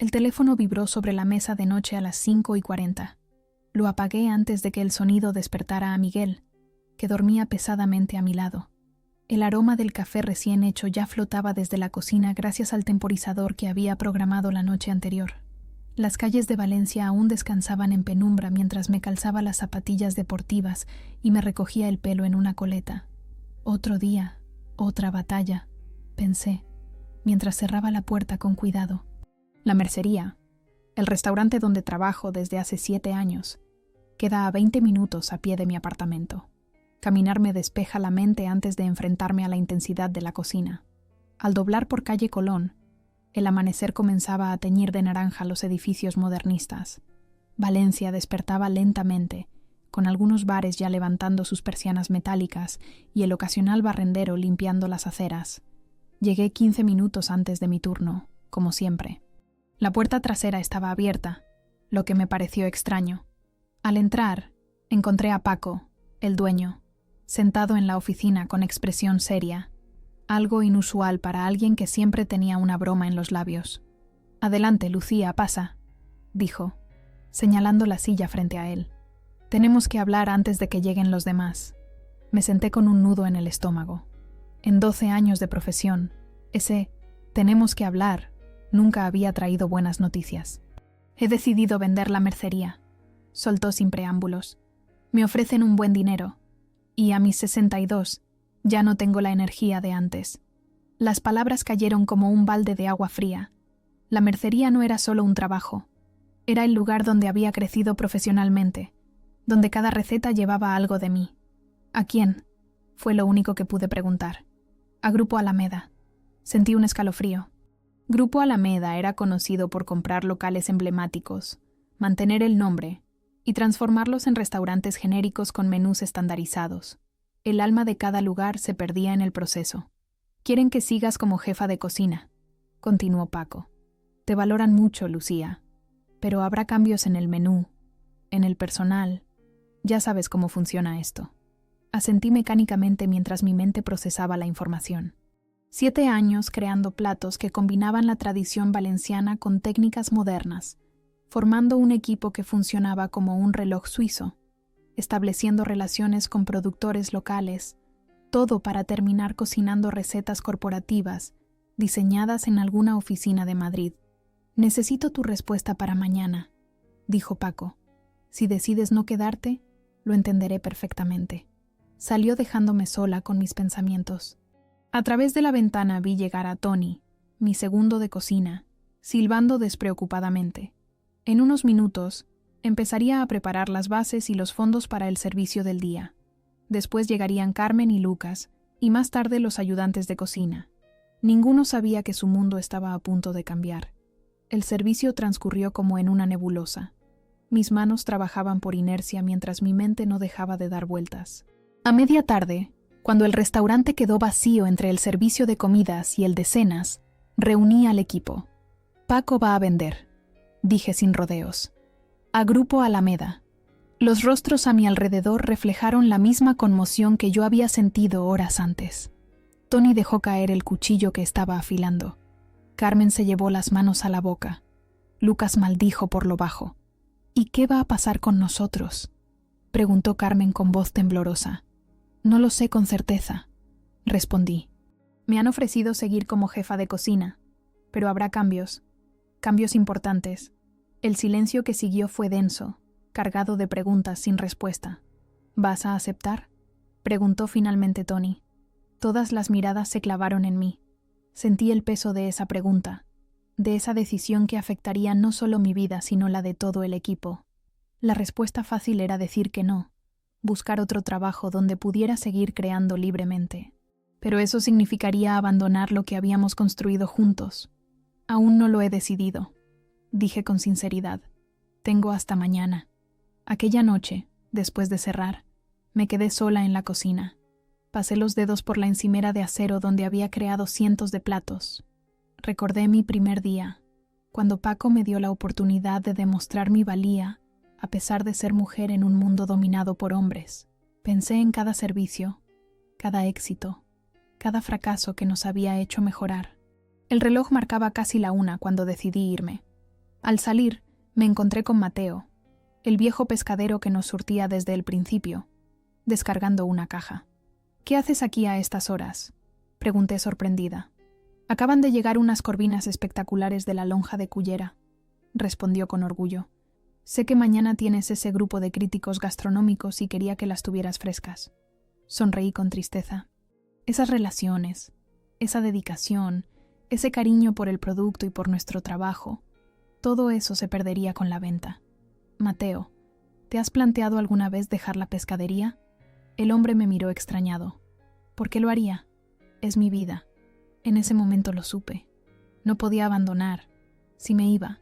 El teléfono vibró sobre la mesa de noche a las 5:40. Lo apagué antes de que el sonido despertara a Miguel, que dormía pesadamente a mi lado. El aroma del café recién hecho ya flotaba desde la cocina gracias al temporizador que había programado la noche anterior. Las calles de Valencia aún descansaban en penumbra mientras me calzaba las zapatillas deportivas y me recogía el pelo en una coleta. Otro día, otra batalla, pensé, mientras cerraba la puerta con cuidado. La Mercería, el restaurante donde trabajo desde hace 7 años, queda a 20 minutos a pie de mi apartamento. Caminar me despeja la mente antes de enfrentarme a la intensidad de la cocina. Al doblar por calle Colón, el amanecer comenzaba a teñir de naranja los edificios modernistas. Valencia despertaba lentamente, con algunos bares ya levantando sus persianas metálicas y el ocasional barrendero limpiando las aceras. Llegué 15 minutos antes de mi turno, como siempre. La puerta trasera estaba abierta, lo que me pareció extraño. Al entrar, encontré a Paco, el dueño, sentado en la oficina con expresión seria, algo inusual para alguien que siempre tenía una broma en los labios. «Adelante, Lucía, pasa», dijo, señalando la silla frente a él. «Tenemos que hablar antes de que lleguen los demás». Me senté con un nudo en el estómago. En 12 años de profesión, ese «tenemos que hablar» nunca había traído buenas noticias. «He decidido vender la mercería», soltó sin preámbulos. «Me ofrecen un buen dinero, y a mis 62 ya no tengo la energía de antes». Las palabras cayeron como un balde de agua fría. La mercería no era solo un trabajo, era el lugar donde había crecido profesionalmente, donde cada receta llevaba algo de mí. «¿A quién?», fue lo único que pude preguntar. «A Grupo Alameda». Sentí un escalofrío. Grupo Alameda era conocido por comprar locales emblemáticos, mantener el nombre y transformarlos en restaurantes genéricos con menús estandarizados. El alma de cada lugar se perdía en el proceso. «Quieren que sigas como jefa de cocina», continuó Paco. «Te valoran mucho, Lucía, pero habrá cambios en el menú, en el personal. Ya sabes cómo funciona esto». Asentí mecánicamente mientras mi mente procesaba la información. 7 años creando platos que combinaban la tradición valenciana con técnicas modernas, formando un equipo que funcionaba como un reloj suizo, estableciendo relaciones con productores locales, todo para terminar cocinando recetas corporativas diseñadas en alguna oficina de Madrid. «Necesito tu respuesta para mañana», dijo Paco. «Si decides no quedarte, lo entenderé perfectamente». Salió dejándome sola con mis pensamientos. A través de la ventana vi llegar a Tony, mi segundo de cocina, silbando despreocupadamente. En unos minutos, empezaría a preparar las bases y los fondos para el servicio del día. Después llegarían Carmen y Lucas, y más tarde los ayudantes de cocina. Ninguno sabía que su mundo estaba a punto de cambiar. El servicio transcurrió como en una nebulosa. Mis manos trabajaban por inercia mientras mi mente no dejaba de dar vueltas. A media tarde, cuando el restaurante quedó vacío entre el servicio de comidas y el de cenas, reuní al equipo. «Paco va a vender», dije sin rodeos. «A Grupo Alameda». Los rostros a mi alrededor reflejaron la misma conmoción que yo había sentido horas antes. Tony dejó caer el cuchillo que estaba afilando. Carmen se llevó las manos a la boca. Lucas maldijo por lo bajo. «¿Y qué va a pasar con nosotros?», preguntó Carmen con voz temblorosa. «No lo sé con certeza», respondí. «Me han ofrecido seguir como jefa de cocina, pero habrá cambios importantes». El silencio que siguió fue denso, cargado de preguntas sin respuesta. «¿Vas a aceptar?», preguntó finalmente Tony. Todas las miradas se clavaron en mí. Sentí el peso de esa pregunta, de esa decisión que afectaría no solo mi vida, sino la de todo el equipo. La respuesta fácil era decir que no, buscar otro trabajo donde pudiera seguir creando libremente. Pero eso significaría abandonar lo que habíamos construido juntos. «Aún no lo he decidido», dije con sinceridad. «Tengo hasta mañana». Aquella noche, después de cerrar, me quedé sola en la cocina. Pasé los dedos por la encimera de acero donde había creado cientos de platos. Recordé mi primer día, cuando Paco me dio la oportunidad de demostrar mi valía, a pesar de ser mujer en un mundo dominado por hombres. Pensé en cada servicio, cada éxito, cada fracaso que nos había hecho mejorar. El reloj marcaba casi la 1 cuando decidí irme. Al salir, me encontré con Mateo, el viejo pescadero que nos surtía desde el principio, descargando una caja. «¿Qué haces aquí a estas horas?», pregunté sorprendida. «Acaban de llegar unas corvinas espectaculares de la lonja de Cullera», respondió con orgullo. «Sé que mañana tienes ese grupo de críticos gastronómicos y quería que las tuvieras frescas». Sonreí con tristeza. Esas relaciones, esa dedicación, ese cariño por el producto y por nuestro trabajo, todo eso se perdería con la venta. «Mateo, ¿te has planteado alguna vez dejar la pescadería?». El hombre me miró extrañado. «¿Por qué lo haría? Es mi vida». En ese momento lo supe. No podía abandonar. Si me iba,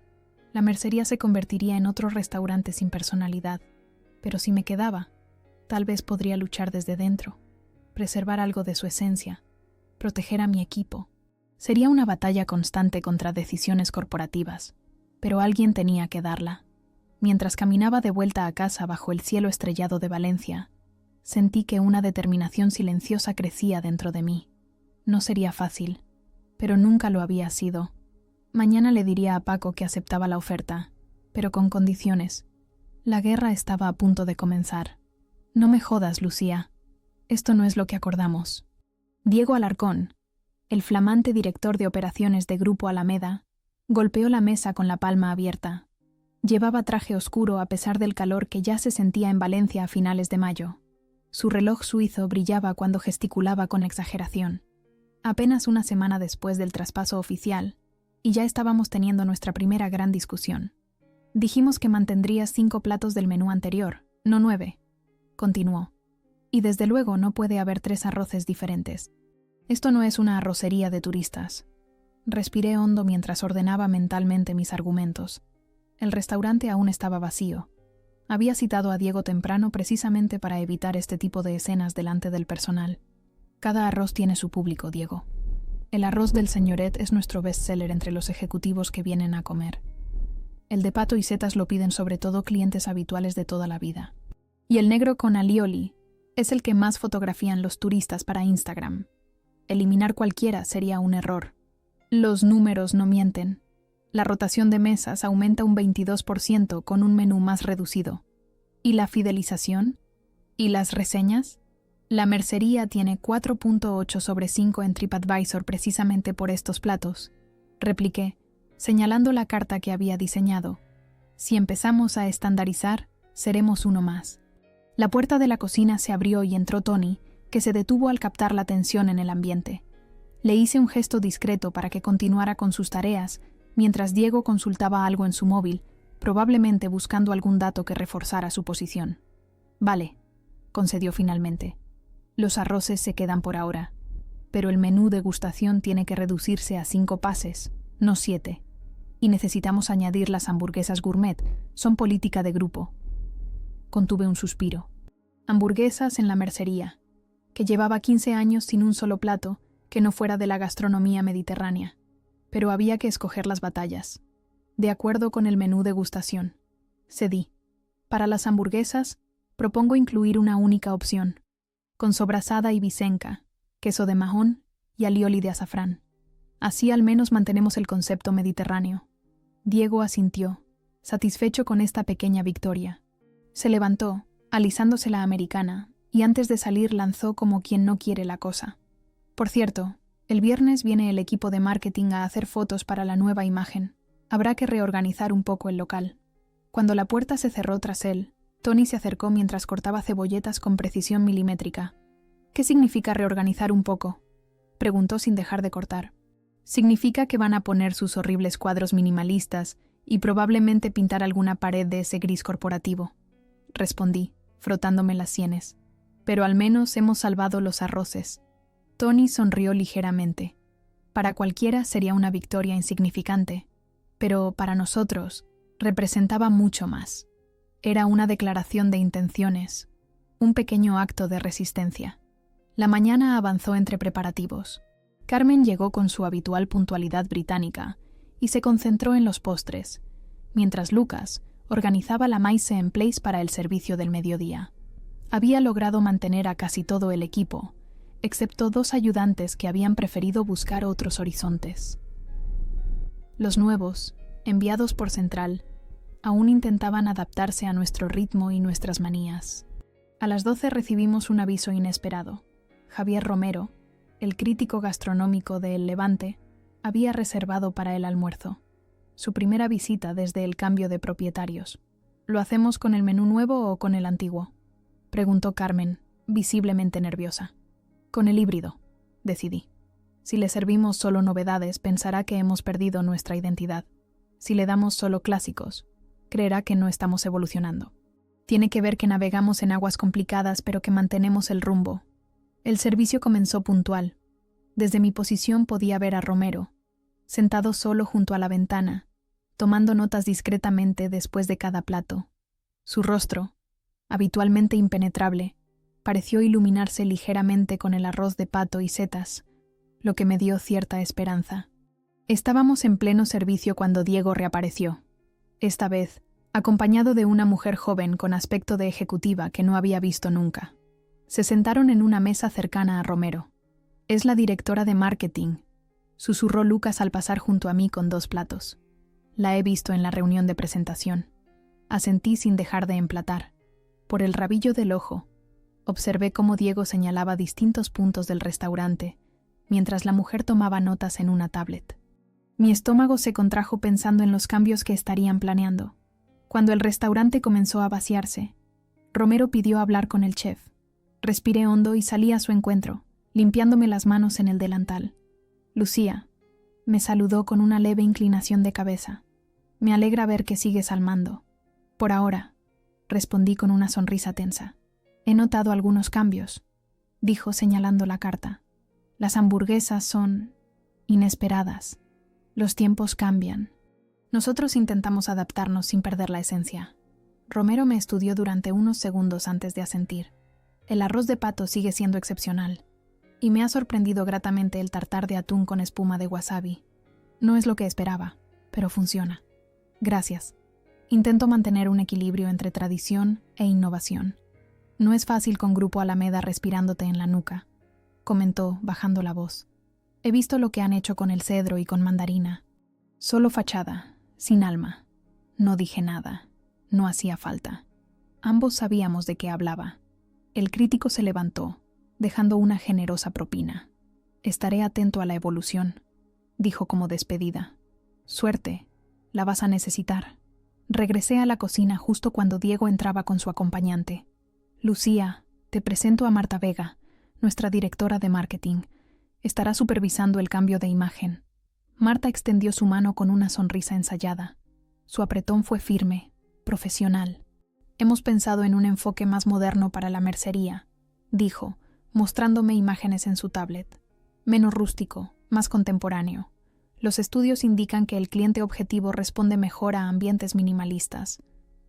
la mercería se convertiría en otro restaurante sin personalidad. Pero si me quedaba, tal vez podría luchar desde dentro, preservar algo de su esencia, proteger a mi equipo. Sería una batalla constante contra decisiones corporativas, pero alguien tenía que darla. Mientras caminaba de vuelta a casa bajo el cielo estrellado de Valencia, sentí que una determinación silenciosa crecía dentro de mí. No sería fácil, pero nunca lo había sido. Mañana le diría a Paco que aceptaba la oferta, pero con condiciones. La guerra estaba a punto de comenzar. «No me jodas, Lucía. Esto no es lo que acordamos». Diego Alarcón, el flamante director de operaciones de Grupo Alameda, golpeó la mesa con la palma abierta. Llevaba traje oscuro a pesar del calor que ya se sentía en Valencia a finales de mayo. Su reloj suizo brillaba cuando gesticulaba con exageración. Apenas una semana después del traspaso oficial, y ya estábamos teniendo nuestra primera gran discusión. «Dijimos que mantendrías 5 platos del menú anterior, no 9», continuó. «Y desde luego no puede haber 3 arroces diferentes. Esto no es una arrocería de turistas». Respiré hondo mientras ordenaba mentalmente mis argumentos. El restaurante aún estaba vacío. Había citado a Diego temprano precisamente para evitar este tipo de escenas delante del personal. «Cada arroz tiene su público, Diego. El arroz del señoret es nuestro bestseller entre los ejecutivos que vienen a comer. El de pato y setas lo piden sobre todo clientes habituales de toda la vida. Y el negro con alioli es el que más fotografían los turistas para Instagram. Eliminar cualquiera sería un error. Los números no mienten. La rotación de mesas aumenta un 22% con un menú más reducido. ¿Y la fidelización? ¿Y las reseñas? La mercería tiene 4.8 sobre 5 en TripAdvisor precisamente por estos platos», repliqué, señalando la carta que había diseñado. «Si empezamos a estandarizar, seremos uno más». La puerta de la cocina se abrió y entró Tony, que se detuvo al captar la tensión en el ambiente. Le hice un gesto discreto para que continuara con sus tareas, mientras Diego consultaba algo en su móvil, probablemente buscando algún dato que reforzara su posición. «Vale», concedió finalmente. «Los arroces se quedan por ahora, pero el menú degustación tiene que reducirse a 5 pases, no 7. Y necesitamos añadir las hamburguesas gourmet, son política de grupo». Contuve un suspiro. Hamburguesas en la mercería, que llevaba 15 años sin un solo plato que no fuera de la gastronomía mediterránea. Pero había que escoger las batallas. De acuerdo con el menú degustación. Cedí. Para las hamburguesas, propongo incluir una única opción, con sobrasada y bisenca, queso de Mahón y alioli de azafrán. Así al menos mantenemos el concepto mediterráneo. Diego asintió, satisfecho con esta pequeña victoria. Se levantó, alisándose la americana, y antes de salir lanzó como quien no quiere la cosa. «Por cierto, el viernes viene el equipo de marketing a hacer fotos para la nueva imagen. Habrá que reorganizar un poco el local». Cuando la puerta se cerró tras él, Tony se acercó mientras cortaba cebolletas con precisión milimétrica. «¿Qué significa reorganizar un poco?», preguntó sin dejar de cortar. «Significa que van a poner sus horribles cuadros minimalistas y probablemente pintar alguna pared de ese gris corporativo», respondí, frotándome las sienes. «Pero al menos hemos salvado los arroces». Tony sonrió ligeramente. Para cualquiera sería una victoria insignificante, pero para nosotros representaba mucho más. Era una declaración de intenciones, un pequeño acto de resistencia. La mañana avanzó entre preparativos. Carmen llegó con su habitual puntualidad británica y se concentró en los postres, mientras Lucas organizaba la mise en place para el servicio del mediodía. Había logrado mantener a casi todo el equipo, excepto 2 ayudantes que habían preferido buscar otros horizontes. Los nuevos, enviados por Central, aún intentaban adaptarse a nuestro ritmo y nuestras manías. A las 12 recibimos un aviso inesperado. Javier Romero, el crítico gastronómico de El Levante, había reservado para el almuerzo. Su primera visita desde el cambio de propietarios. ¿Lo hacemos con el menú nuevo o con el antiguo?, preguntó Carmen, visiblemente nerviosa. Con el híbrido, decidí. Si le servimos solo novedades, pensará que hemos perdido nuestra identidad. Si le damos solo clásicos, creerá que no estamos evolucionando. Tiene que ver que navegamos en aguas complicadas, pero que mantenemos el rumbo. El servicio comenzó puntual. Desde mi posición podía ver a Romero, sentado solo junto a la ventana, tomando notas discretamente después de cada plato. Su rostro, habitualmente impenetrable, pareció iluminarse ligeramente con el arroz de pato y setas, lo que me dio cierta esperanza. Estábamos en pleno servicio cuando Diego reapareció. Esta vez, acompañado de una mujer joven con aspecto de ejecutiva que no había visto nunca. Se sentaron en una mesa cercana a Romero. «Es la directora de marketing», susurró Lucas al pasar junto a mí con 2 platos. «La he visto en la reunión de presentación». Asentí sin dejar de emplatar. Por el rabillo del ojo, observé cómo Diego señalaba distintos puntos del restaurante, mientras la mujer tomaba notas en una tablet. Mi estómago se contrajo pensando en los cambios que estarían planeando. Cuando el restaurante comenzó a vaciarse, Romero pidió hablar con el chef. Respiré hondo y salí a su encuentro, limpiándome las manos en el delantal. «Lucía», me saludó con una leve inclinación de cabeza. «Me alegra ver que sigues al mando». «Por ahora», respondí con una sonrisa tensa. «He notado algunos cambios», dijo señalando la carta. «Las hamburguesas son inesperadas. Los tiempos cambian». Nosotros intentamos adaptarnos sin perder la esencia. Romero me estudió durante unos segundos antes de asentir. El arroz de pato sigue siendo excepcional, y me ha sorprendido gratamente el tartar de atún con espuma de wasabi. No es lo que esperaba, pero funciona. Gracias. Intento mantener un equilibrio entre tradición e innovación. No es fácil con Grupo Alameda respirándote en la nuca, comentó, bajando la voz. He visto lo que han hecho con el cedro y con mandarina. Solo fachada, sin alma. No dije nada. No hacía falta. Ambos sabíamos de qué hablaba. El crítico se levantó, dejando una generosa propina. «Estaré atento a la evolución», dijo como despedida. «Suerte, la vas a necesitar». Regresé a la cocina justo cuando Diego entraba con su acompañante. «Lucía, te presento a Marta Vega, nuestra directora de marketing. Estará supervisando el cambio de imagen». Marta extendió su mano con una sonrisa ensayada. Su apretón fue firme, profesional. «Hemos pensado en un enfoque más moderno para la mercería», dijo, mostrándome imágenes en su tablet. «Menos rústico, más contemporáneo. Los estudios indican que el cliente objetivo responde mejor a ambientes minimalistas».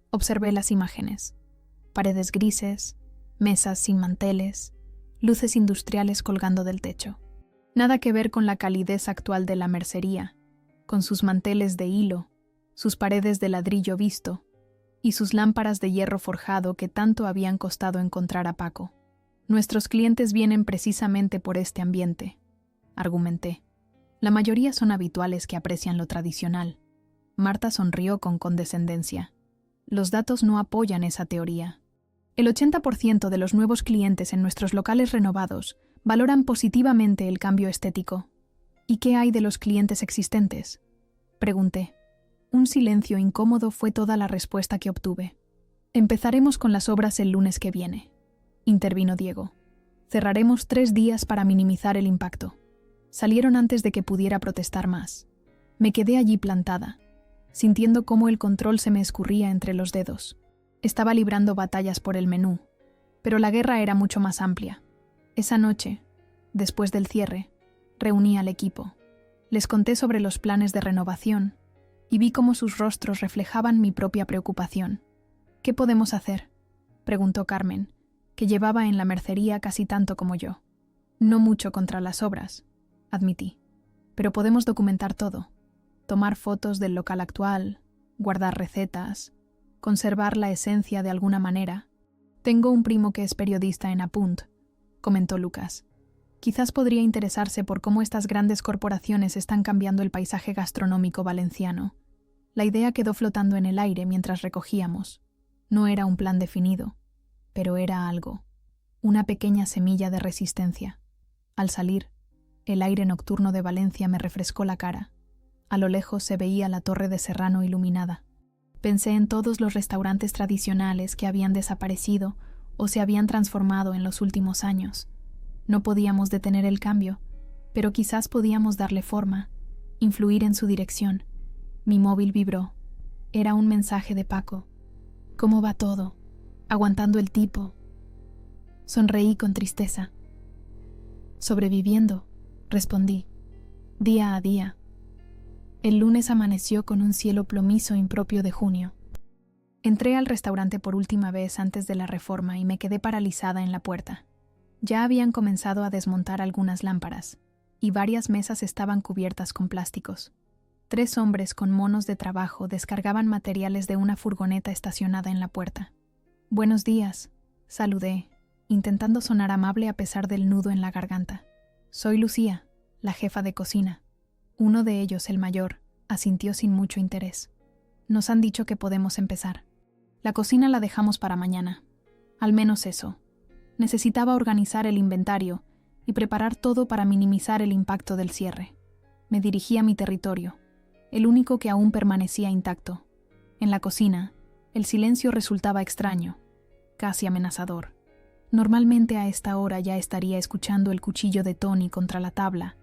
Observé las imágenes. Paredes grises, mesas sin manteles, luces industriales colgando del techo. Nada que ver con la calidez actual de la mercería, con sus manteles de hilo, sus paredes de ladrillo visto y sus lámparas de hierro forjado que tanto habían costado encontrar a Paco. «Nuestros clientes vienen precisamente por este ambiente», argumenté. «La mayoría son habituales que aprecian lo tradicional». Marta sonrió con condescendencia. «Los datos no apoyan esa teoría. El 80% de los nuevos clientes en nuestros locales renovados valoran positivamente el cambio estético». «¿Y qué hay de los clientes existentes?», pregunté. Un silencio incómodo fue toda la respuesta que obtuve. «Empezaremos con las obras el lunes que viene», intervino Diego. «Cerraremos 3 días para minimizar el impacto». Salieron antes de que pudiera protestar más. Me quedé allí plantada, sintiendo cómo el control se me escurría entre los dedos. Estaba librando batallas por el menú, pero la guerra era mucho más amplia. Esa noche, después del cierre, reuní al equipo. Les conté sobre los planes de renovación y vi cómo sus rostros reflejaban mi propia preocupación. «¿Qué podemos hacer?», preguntó Carmen, que llevaba en la mercería casi tanto como yo. «No mucho contra las obras», admití, «pero podemos documentar todo. Tomar fotos del local actual, guardar recetas, conservar la esencia de alguna manera. Tengo un primo que es periodista en Apunt», comentó Lucas. «Quizás podría interesarse por cómo estas grandes corporaciones están cambiando el paisaje gastronómico valenciano». La idea quedó flotando en el aire mientras recogíamos. No era un plan definido, pero era algo. Una pequeña semilla de resistencia. Al salir, el aire nocturno de Valencia me refrescó la cara. A lo lejos se veía la torre de Serrano iluminada. Pensé en todos los restaurantes tradicionales que habían desaparecido o se habían transformado en los últimos años. No podíamos detener el cambio, pero quizás podíamos darle forma, influir en su dirección. Mi móvil vibró. Era un mensaje de Paco. ¿Cómo va todo? Aguantando el tipo. Sonreí con tristeza. Sobreviviendo, respondí. Día a día. El lunes amaneció con un cielo plomizo impropio de junio. Entré al restaurante por última vez antes de la reforma y me quedé paralizada en la puerta. Ya habían comenzado a desmontar algunas lámparas, y varias mesas estaban cubiertas con plásticos. 3 hombres con monos de trabajo descargaban materiales de una furgoneta estacionada en la puerta. «Buenos días», saludé, intentando sonar amable a pesar del nudo en la garganta. «Soy Lucía, la jefa de cocina». Uno de ellos, el mayor, asintió sin mucho interés. «Nos han dicho que podemos empezar. La cocina la dejamos para mañana. Al menos eso. Necesitaba organizar el inventario y preparar todo para minimizar el impacto del cierre. Me dirigí a mi territorio, el único que aún permanecía intacto. En la cocina, el silencio resultaba extraño, casi amenazador. Normalmente a esta hora ya estaría escuchando el cuchillo de Tony contra la tabla,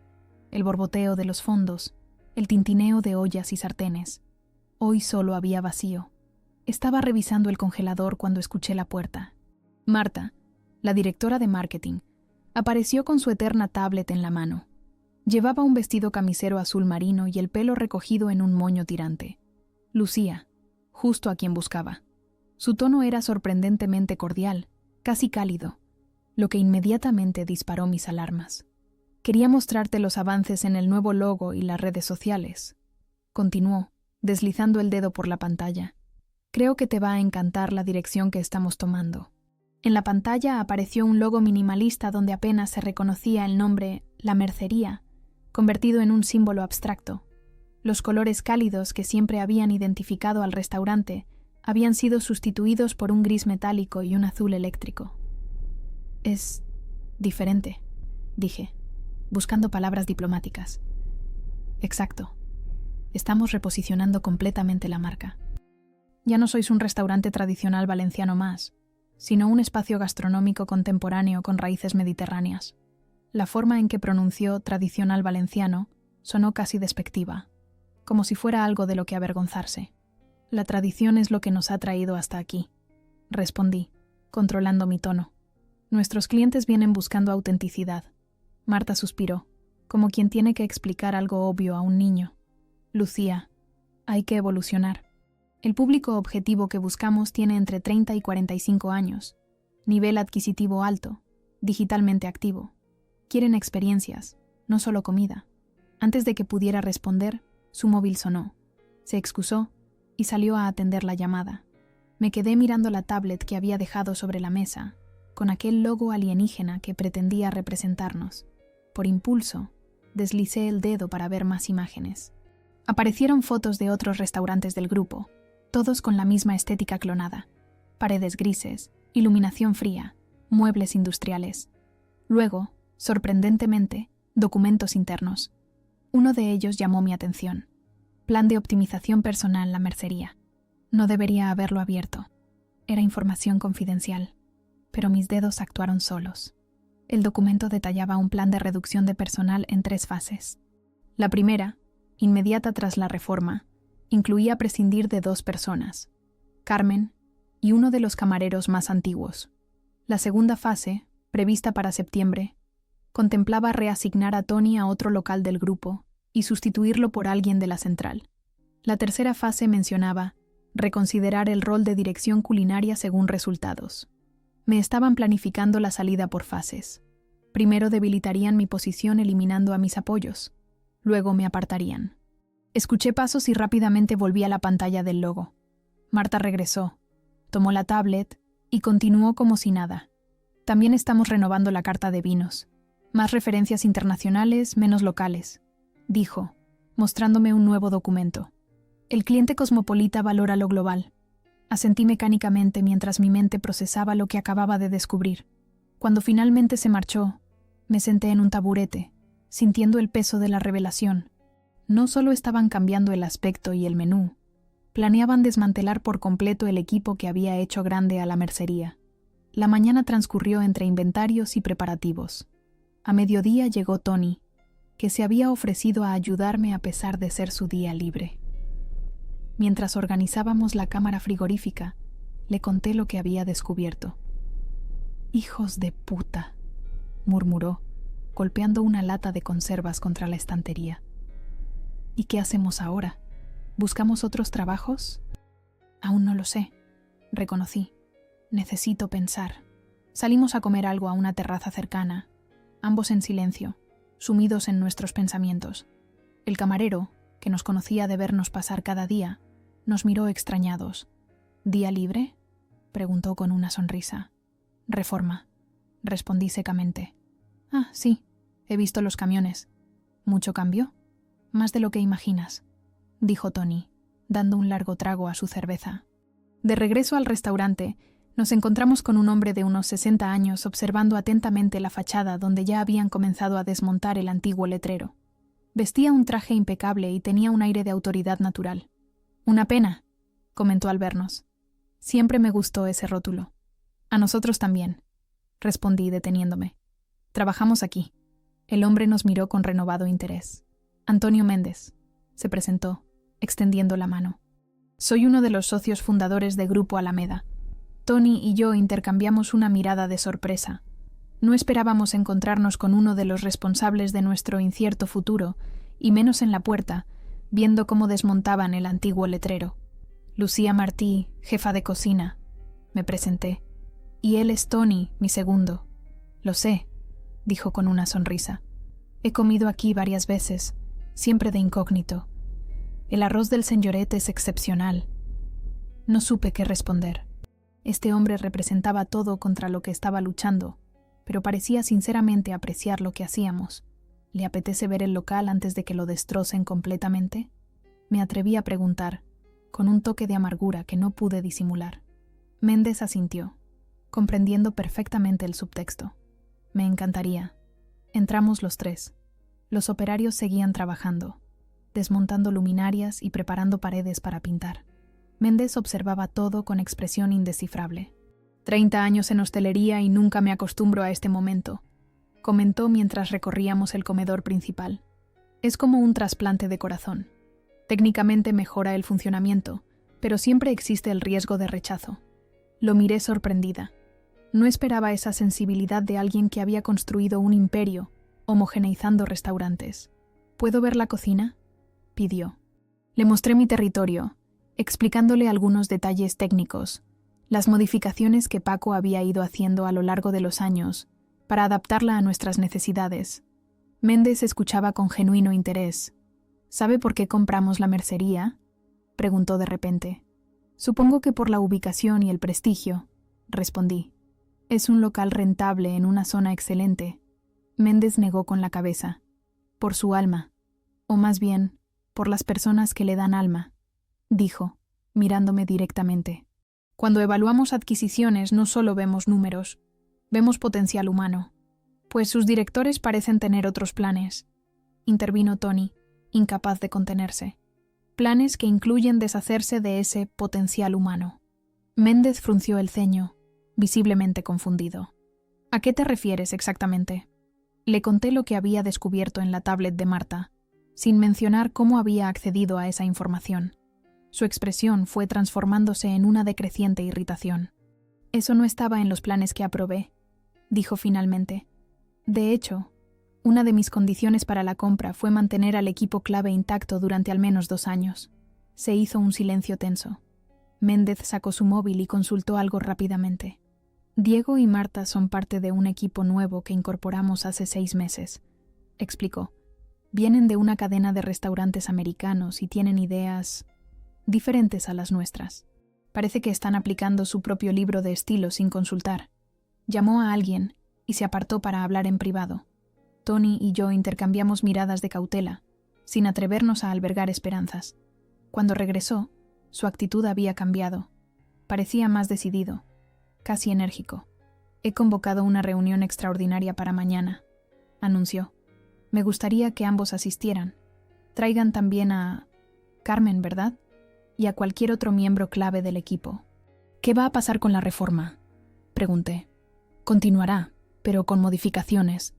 el borboteo de los fondos, el tintineo de ollas y sartenes. Hoy solo había vacío. Estaba revisando el congelador cuando escuché la puerta. Marta, la directora de marketing, apareció con su eterna tablet en la mano. Llevaba un vestido camisero azul marino y el pelo recogido en un moño tirante. Lucía, justo a quien buscaba. Su tono era sorprendentemente cordial, casi cálido, lo que inmediatamente disparó mis alarmas. «Quería mostrarte los avances en el nuevo logo y las redes sociales», continuó, deslizando el dedo por la pantalla. «Creo que te va a encantar la dirección que estamos tomando». En la pantalla apareció un logo minimalista donde apenas se reconocía el nombre La Mercería, convertido en un símbolo abstracto. Los colores cálidos que siempre habían identificado al restaurante habían sido sustituidos por un gris metálico y un azul eléctrico. «Es diferente», dije, buscando palabras diplomáticas. «Exacto. Estamos reposicionando completamente la marca. Ya no sois un restaurante tradicional valenciano más, sino un espacio gastronómico contemporáneo con raíces mediterráneas». La forma en que pronunció tradicional valenciano sonó casi despectiva, como si fuera algo de lo que avergonzarse. «La tradición es lo que nos ha traído hasta aquí», respondí, controlando mi tono. «Nuestros clientes vienen buscando autenticidad». Marta suspiró, como quien tiene que explicar algo obvio a un niño. «Lucía, hay que evolucionar. El público objetivo que buscamos tiene entre 30 y 45 años, nivel adquisitivo alto, digitalmente activo. Quieren experiencias, no solo comida». Antes de que pudiera responder, su móvil sonó. Se excusó y salió a atender la llamada. Me quedé mirando la tablet que había dejado sobre la mesa, con aquel logo alienígena que pretendía representarnos. Por impulso, deslicé el dedo para ver más imágenes. Aparecieron fotos de otros restaurantes del grupo, todos con la misma estética clonada. Paredes grises, iluminación fría, muebles industriales. Luego, sorprendentemente, documentos internos. Uno de ellos llamó mi atención. Plan de optimización personal La Mercería. No debería haberlo abierto. Era información confidencial, pero mis dedos actuaron solos. El documento detallaba un plan de reducción de personal en 3 fases. La primera, inmediata tras la reforma, incluía prescindir de 2 personas, Carmen y uno de los camareros más antiguos. La segunda fase, prevista para septiembre, contemplaba reasignar a Tony a otro local del grupo y sustituirlo por alguien de la central. La tercera fase mencionaba reconsiderar el rol de dirección culinaria según resultados. Me estaban planificando la salida por fases. Primero debilitarían mi posición eliminando a mis apoyos. Luego me apartarían. Escuché pasos y rápidamente volví a la pantalla del logo. Marta regresó, tomó la tablet y continuó como si nada. «También estamos renovando la carta de vinos. Más referencias internacionales, menos locales», dijo, mostrándome un nuevo documento. El cliente cosmopolita valora lo global. Asentí mecánicamente mientras mi mente procesaba lo que acababa de descubrir. Cuando finalmente se marchó, me senté en un taburete, sintiendo el peso de la revelación. No solo estaban cambiando el aspecto y el menú, planeaban desmantelar por completo el equipo que había hecho grande a la mercería. La mañana transcurrió entre inventarios y preparativos. A mediodía llegó Tony, que se había ofrecido a ayudarme a pesar de ser su día libre. Mientras organizábamos la cámara frigorífica, le conté lo que había descubierto. «Hijos de puta», murmuró, golpeando una lata de conservas contra la estantería. «¿Y qué hacemos ahora? ¿Buscamos otros trabajos?» «Aún no lo sé», reconocí. «Necesito pensar». Salimos a comer algo a una terraza cercana, ambos en silencio, sumidos en nuestros pensamientos. El camarero, que nos conocía de vernos pasar cada día, nos miró extrañados. «¿Día libre?», preguntó con una sonrisa. «Reforma», respondí secamente. «Ah, sí, he visto los camiones». «¿Mucho cambio?» «Más de lo que imaginas», dijo Tony, dando un largo trago a su cerveza. De regreso al restaurante, nos encontramos con un hombre de unos 60 años observando atentamente la fachada donde ya habían comenzado a desmontar el antiguo letrero. Vestía un traje impecable y tenía un aire de autoridad natural. «Una pena», comentó al vernos. «Siempre me gustó ese rótulo». «A nosotros también», respondí deteniéndome. «Trabajamos aquí». El hombre nos miró con renovado interés. «Antonio Méndez», se presentó, extendiendo la mano. «Soy uno de los socios fundadores de Grupo Alameda». Tony y yo intercambiamos una mirada de sorpresa. No esperábamos encontrarnos con uno de los responsables de nuestro incierto futuro, y menos en la puerta, viendo cómo desmontaban el antiguo letrero. «Lucía Martí, jefa de cocina», me presenté. «Y él es Tony, mi segundo». «Lo sé», dijo con una sonrisa. «He comido aquí varias veces, siempre de incógnito. El arroz del señoret es excepcional». No supe qué responder. Este hombre representaba todo contra lo que estaba luchando, pero parecía sinceramente apreciar lo que hacíamos. ¿Le apetece ver el local antes de que lo destrocen completamente? Me atreví a preguntar, con un toque de amargura que no pude disimular. Méndez asintió, comprendiendo perfectamente el subtexto. «Me encantaría». Entramos los tres. Los operarios seguían trabajando, desmontando luminarias y preparando paredes para pintar. Méndez observaba todo con expresión indescifrable. 30 años en hostelería y nunca me acostumbro a este momento, comentó mientras recorríamos el comedor principal. Es como un trasplante de corazón. Técnicamente mejora el funcionamiento, pero siempre existe el riesgo de rechazo. Lo miré sorprendida. No esperaba esa sensibilidad de alguien que había construido un imperio, homogeneizando restaurantes. «¿Puedo ver la cocina?», pidió. Le mostré mi territorio, explicándole algunos detalles técnicos, las modificaciones que Paco había ido haciendo a lo largo de los años para adaptarla a nuestras necesidades. Méndez escuchaba con genuino interés. «¿Sabe por qué compramos la mercería?», preguntó de repente. «Supongo que por la ubicación y el prestigio», respondí. «Es un local rentable en una zona excelente». Méndez negó con la cabeza. «Por su alma, o más bien, por las personas que le dan alma», dijo, mirándome directamente. «Cuando evaluamos adquisiciones no solo vemos números, vemos potencial humano. Pues sus directores parecen tener otros planes», intervino Tony, incapaz de contenerse. «Planes que incluyen deshacerse de ese potencial humano». Méndez frunció el ceño, visiblemente confundido. «¿A qué te refieres exactamente?». Le conté lo que había descubierto en la tablet de Marta, sin mencionar cómo había accedido a esa información. Su expresión fue transformándose en una decreciente irritación. «Eso no estaba en los planes que aprobé», dijo finalmente. «De hecho, una de mis condiciones para la compra fue mantener al equipo clave intacto durante al menos 2 años». Se hizo un silencio tenso. Méndez sacó su móvil y consultó algo rápidamente. «Diego y Marta son parte de un equipo nuevo que incorporamos hace 6 meses», explicó. «Vienen de una cadena de restaurantes americanos y tienen ideas diferentes a las nuestras. Parece que están aplicando su propio libro de estilo sin consultar». Llamó a alguien y se apartó para hablar en privado. Tony y yo intercambiamos miradas de cautela, sin atrevernos a albergar esperanzas. Cuando regresó, su actitud había cambiado. Parecía más decidido, casi enérgico. He convocado una reunión extraordinaria para mañana, anunció. Me gustaría que ambos asistieran. Traigan también a Carmen, ¿verdad? Y a cualquier otro miembro clave del equipo. ¿Qué va a pasar con la reforma?, pregunté. Continuará, pero con modificaciones,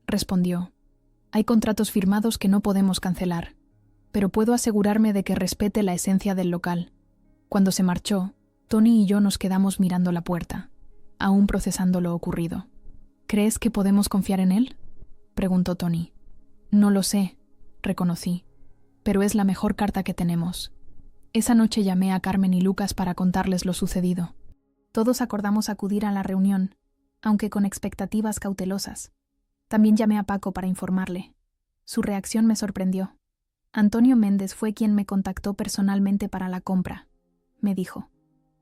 respondió. Hay contratos firmados que no podemos cancelar, pero puedo asegurarme de que respete la esencia del local. Cuando se marchó, Tony y yo nos quedamos mirando la puerta, aún procesando lo ocurrido. ¿Crees que podemos confiar en él?, preguntó Tony. No lo sé, reconocí, pero es la mejor carta que tenemos. Esa noche llamé a Carmen y Lucas para contarles lo sucedido. Todos acordamos acudir a la reunión, aunque con expectativas cautelosas. También llamé a Paco para informarle. Su reacción me sorprendió. Antonio Méndez fue quien me contactó personalmente para la compra, me dijo.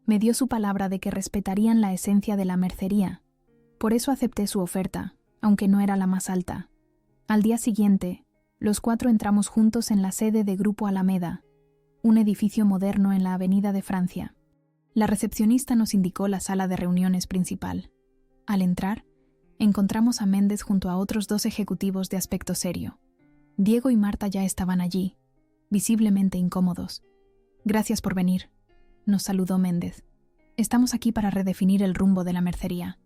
Me dio su palabra de que respetarían la esencia de la mercería. Por eso acepté su oferta, aunque no era la más alta. Al día siguiente, los 4 entramos juntos en la sede de Grupo Alameda, un edificio moderno en la Avenida de Francia. La recepcionista nos indicó la sala de reuniones principal. Al entrar, encontramos a Méndez junto a otros 2 ejecutivos de aspecto serio. Diego y Marta ya estaban allí, visiblemente incómodos. Gracias por venir, nos saludó Méndez. Estamos aquí para redefinir el rumbo de la mercería.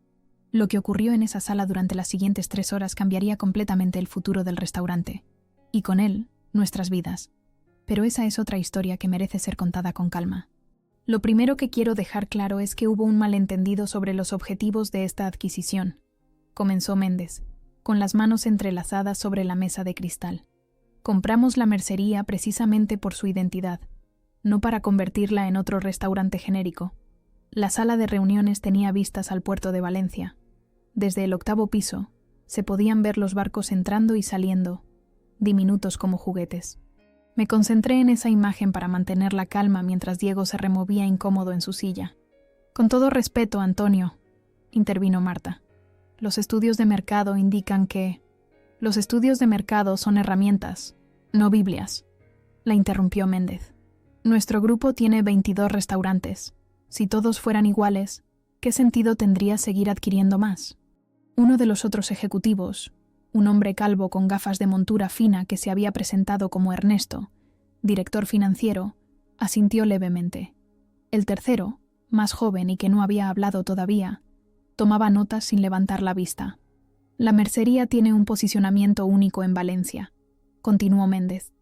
Lo que ocurrió en esa sala durante las siguientes 3 horas cambiaría completamente el futuro del restaurante, y con él, nuestras vidas. Pero esa es otra historia que merece ser contada con calma. Lo primero que quiero dejar claro es que hubo un malentendido sobre los objetivos de esta adquisición, comenzó Méndez, con las manos entrelazadas sobre la mesa de cristal. Compramos la mercería precisamente por su identidad, no para convertirla en otro restaurante genérico. La sala de reuniones tenía vistas al puerto de Valencia. Desde el 8º piso, se podían ver los barcos entrando y saliendo, diminutos como juguetes. Me concentré en esa imagen para mantener la calma mientras Diego se removía incómodo en su silla. Con todo respeto, Antonio, intervino Marta. Los estudios de mercado indican que... Los estudios de mercado son herramientas, no Biblias, la interrumpió Méndez. Nuestro grupo tiene 22 restaurantes. Si todos fueran iguales, ¿qué sentido tendría seguir adquiriendo más? Uno de los otros ejecutivos, un hombre calvo con gafas de montura fina que se había presentado como Ernesto, director financiero, asintió levemente. El tercero, más joven y que no había hablado todavía, tomaba notas sin levantar la vista. La mercería tiene un posicionamiento único en Valencia, continuó Méndez.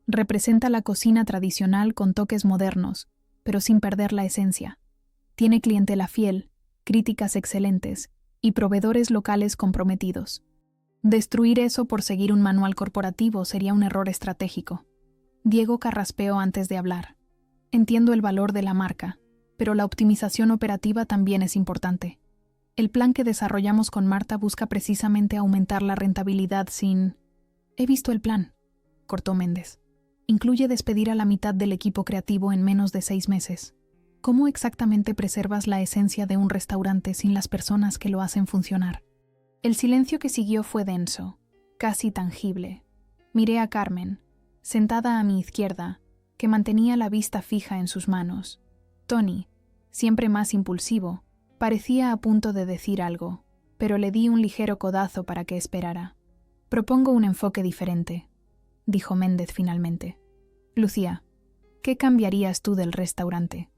Representa la cocina tradicional con toques modernos, pero sin perder la esencia. Tiene clientela fiel, críticas excelentes y proveedores locales comprometidos. Destruir eso por seguir un manual corporativo sería un error estratégico. Diego carraspeó antes de hablar. Entiendo el valor de la marca, pero la optimización operativa también es importante. El plan que desarrollamos con Marta busca precisamente aumentar la rentabilidad sin... He visto el plan, cortó Méndez. Incluye despedir a la mitad del equipo creativo en menos de 6 meses. ¿Cómo exactamente preservas la esencia de un restaurante sin las personas que lo hacen funcionar? El silencio que siguió fue denso, casi tangible. Miré a Carmen, sentada a mi izquierda, que mantenía la vista fija en sus manos. Tony, siempre más impulsivo, parecía a punto de decir algo, pero le di un ligero codazo para que esperara. Propongo un enfoque diferente, dijo Méndez finalmente. Lucía, ¿qué cambiarías tú del restaurante?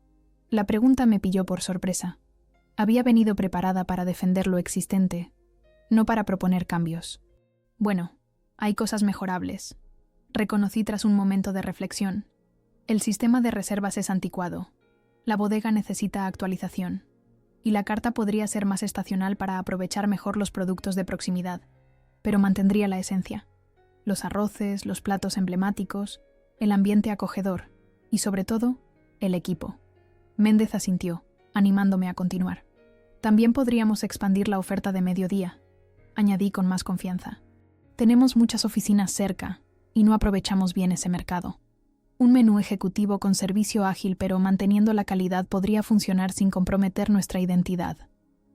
La pregunta me pilló por sorpresa. Había venido preparada para defender lo existente, no para proponer cambios. Bueno, hay cosas mejorables, reconocí tras un momento de reflexión. El sistema de reservas es anticuado, la bodega necesita actualización, y la carta podría ser más estacional para aprovechar mejor los productos de proximidad, pero mantendría la esencia. Los arroces, los platos emblemáticos, el ambiente acogedor y, sobre todo, el equipo. Méndez asintió, animándome a continuar. También podríamos expandir la oferta de mediodía, añadí con más confianza. Tenemos muchas oficinas cerca y no aprovechamos bien ese mercado. Un menú ejecutivo con servicio ágil pero manteniendo la calidad podría funcionar sin comprometer nuestra identidad.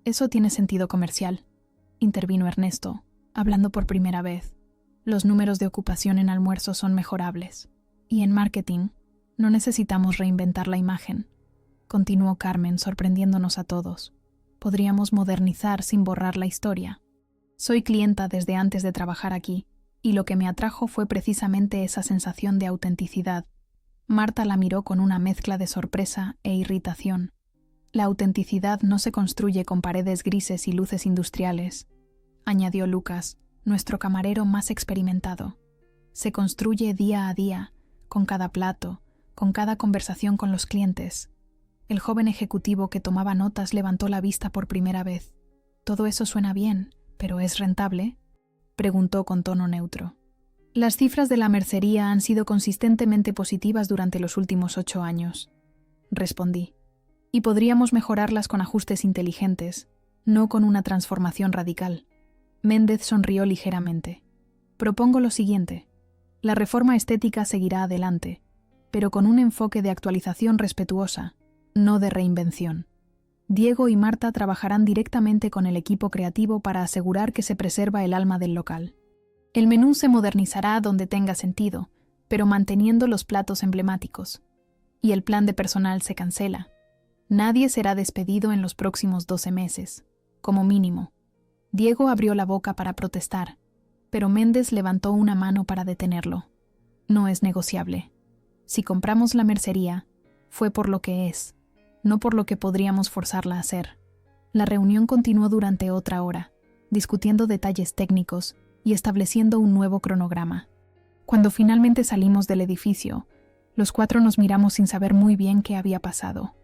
Eso tiene sentido comercial, intervino Ernesto, hablando por primera vez. Los números de ocupación en almuerzos son mejorables. Y en marketing, No necesitamos reinventar la imagen, continuó Carmen, sorprendiéndonos a todos. Podríamos modernizar sin borrar la historia. Soy clienta desde antes de trabajar aquí, y lo que me atrajo fue precisamente esa sensación de autenticidad. Marta la miró con una mezcla de sorpresa e irritación. La autenticidad no se construye con paredes grises y luces industriales, añadió Lucas, nuestro camarero más experimentado. Se construye día a día, con cada plato, con cada conversación con los clientes. El joven ejecutivo que tomaba notas levantó la vista por primera vez. «Todo eso suena bien, ¿pero es rentable?», preguntó con tono neutro. Las cifras de la mercería han sido consistentemente positivas durante los últimos 8 años, respondí. Y podríamos mejorarlas con ajustes inteligentes, no con una transformación radical. Méndez sonrió ligeramente. Propongo lo siguiente. La reforma estética seguirá adelante, pero con un enfoque de actualización respetuosa, no de reinvención. Diego y Marta trabajarán directamente con el equipo creativo para asegurar que se preserva el alma del local. El menú se modernizará donde tenga sentido, pero manteniendo los platos emblemáticos. Y el plan de personal se cancela. Nadie será despedido en los próximos 12 meses, como mínimo. Diego abrió la boca para protestar, pero Méndez levantó una mano para detenerlo. No es negociable. Si compramos la mercería, fue por lo que es, no por lo que podríamos forzarla a hacer. La reunión continuó durante otra hora, discutiendo detalles técnicos y estableciendo un nuevo cronograma. Cuando finalmente salimos del edificio, los 4 nos miramos sin saber muy bien qué había pasado.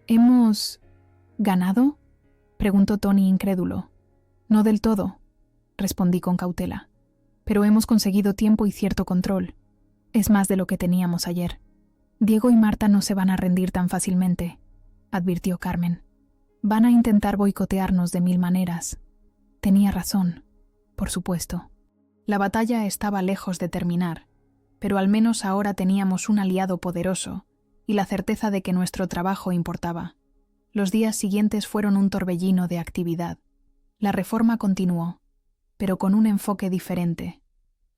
¿Hemos ganado?, preguntó Tony incrédulo. No del todo, respondí con cautela, pero hemos conseguido tiempo y cierto control. Es más de lo que teníamos ayer. Diego y Marta no se van a rendir tan fácilmente, advirtió Carmen. Van a intentar boicotearnos de 1000 maneras. Tenía razón, por supuesto. La batalla estaba lejos de terminar, pero al menos ahora teníamos un aliado poderoso y la certeza de que nuestro trabajo importaba. Los días siguientes fueron un torbellino de actividad. La reforma continuó, pero con un enfoque diferente.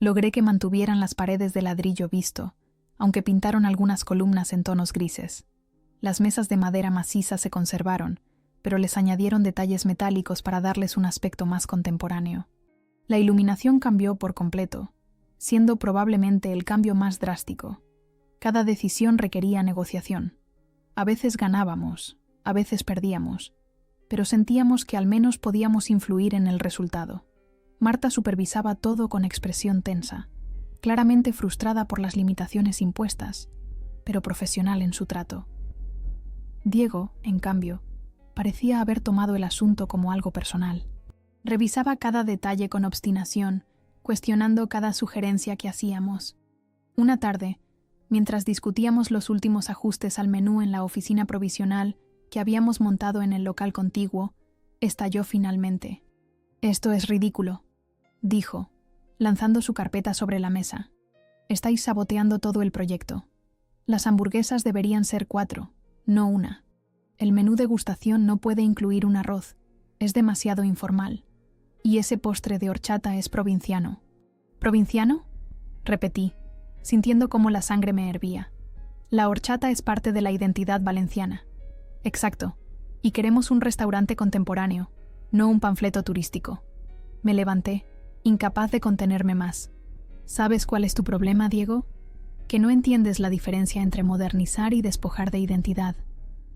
Logré que mantuvieran las paredes de ladrillo visto, aunque pintaron algunas columnas en tonos grises. Las mesas de madera maciza se conservaron, pero les añadieron detalles metálicos para darles un aspecto más contemporáneo. La iluminación cambió por completo, siendo probablemente el cambio más drástico. Cada decisión requería negociación. A veces ganábamos, a veces perdíamos, pero sentíamos que al menos podíamos influir en el resultado. Marta supervisaba todo con expresión tensa, claramente frustrada por las limitaciones impuestas, pero profesional en su trato. Diego, en cambio, parecía haber tomado el asunto como algo personal. Revisaba cada detalle con obstinación, cuestionando cada sugerencia que hacíamos. Una tarde, mientras discutíamos los últimos ajustes al menú en la oficina provisional que habíamos montado en el local contiguo, estalló finalmente. «Esto es ridículo», dijo, lanzando su carpeta sobre la mesa. «Estáis saboteando todo el proyecto. Las hamburguesas deberían ser 4, no 1. El menú degustación no puede incluir un arroz, es demasiado informal. Y ese postre de horchata es provinciano». «¿Provinciano?», repetí, sintiendo cómo la sangre me hervía. «La horchata es parte de la identidad valenciana». «Exacto, y queremos un restaurante contemporáneo, no un panfleto turístico». Me levanté, incapaz de contenerme más. ¿Sabes cuál es tu problema, Diego? Que no entiendes la diferencia entre modernizar y despojar de identidad.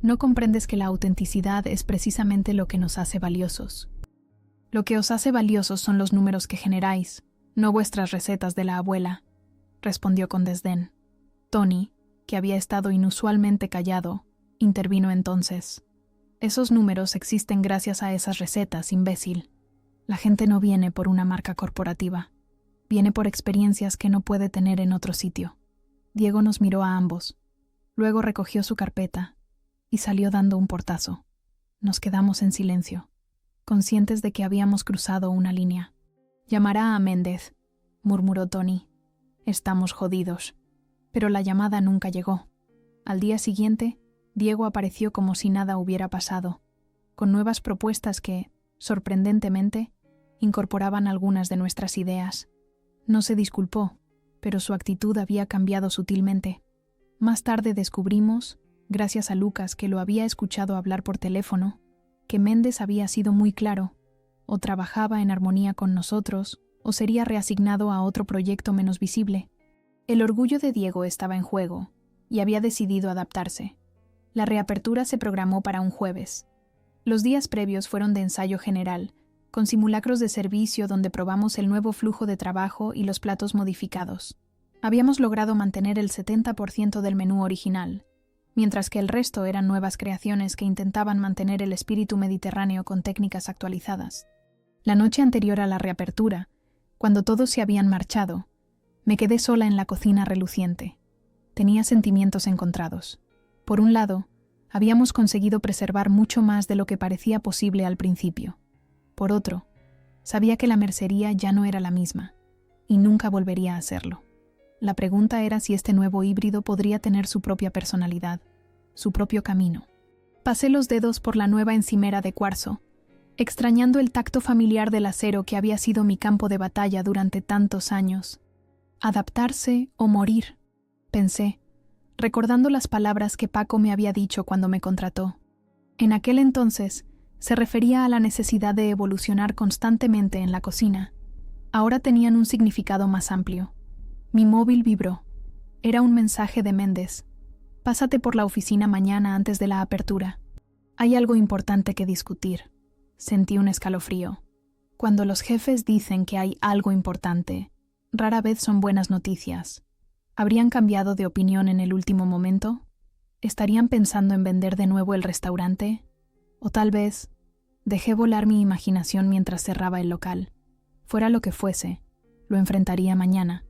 No comprendes que la autenticidad es precisamente lo que nos hace valiosos. Lo que os hace valiosos son los números que generáis, no vuestras recetas de la abuela, respondió con desdén. Tony, que había estado inusualmente callado, intervino entonces. Esos números existen gracias a esas recetas, imbécil. La gente no viene por una marca corporativa. Viene por experiencias que no puede tener en otro sitio. Diego nos miró a ambos. Luego recogió su carpeta y salió dando un portazo. Nos quedamos en silencio, conscientes de que habíamos cruzado una línea. «Llamará a Méndez», murmuró Tony. «Estamos jodidos». Pero la llamada nunca llegó. Al día siguiente, Diego apareció como si nada hubiera pasado, con nuevas propuestas que, sorprendentemente, incorporaban algunas de nuestras ideas. No se disculpó, pero su actitud había cambiado sutilmente. Más tarde descubrimos, gracias a Lucas que lo había escuchado hablar por teléfono, que Méndez había sido muy claro: o trabajaba en armonía con nosotros, o sería reasignado a otro proyecto menos visible. El orgullo de Diego estaba en juego, y había decidido adaptarse. La reapertura se programó para un jueves. Los días previos fueron de ensayo general, con simulacros de servicio donde probamos el nuevo flujo de trabajo y los platos modificados. Habíamos logrado mantener el 70% del menú original, mientras que el resto eran nuevas creaciones que intentaban mantener el espíritu mediterráneo con técnicas actualizadas. La noche anterior a la reapertura, cuando todos se habían marchado, me quedé sola en la cocina reluciente. Tenía sentimientos encontrados. Por un lado, habíamos conseguido preservar mucho más de lo que parecía posible al principio. Por otro, sabía que la mercería ya no era la misma, y nunca volvería a serlo. La pregunta era si este nuevo híbrido podría tener su propia personalidad, su propio camino. Pasé los dedos por la nueva encimera de cuarzo, extrañando el tacto familiar del acero que había sido mi campo de batalla durante tantos años. Adaptarse o morir, pensé, recordando las palabras que Paco me había dicho cuando me contrató. En aquel entonces, se refería a la necesidad de evolucionar constantemente en la cocina. Ahora tenían un significado más amplio. Mi móvil vibró. Era un mensaje de Méndez. Pásate por la oficina mañana antes de la apertura. Hay algo importante que discutir. Sentí un escalofrío. Cuando los jefes dicen que hay algo importante, rara vez son buenas noticias. ¿Habrían cambiado de opinión en el último momento? ¿Estarían pensando en vender de nuevo el restaurante? O tal vez, dejé volar mi imaginación mientras cerraba el local. Fuera lo que fuese, lo enfrentaría mañana.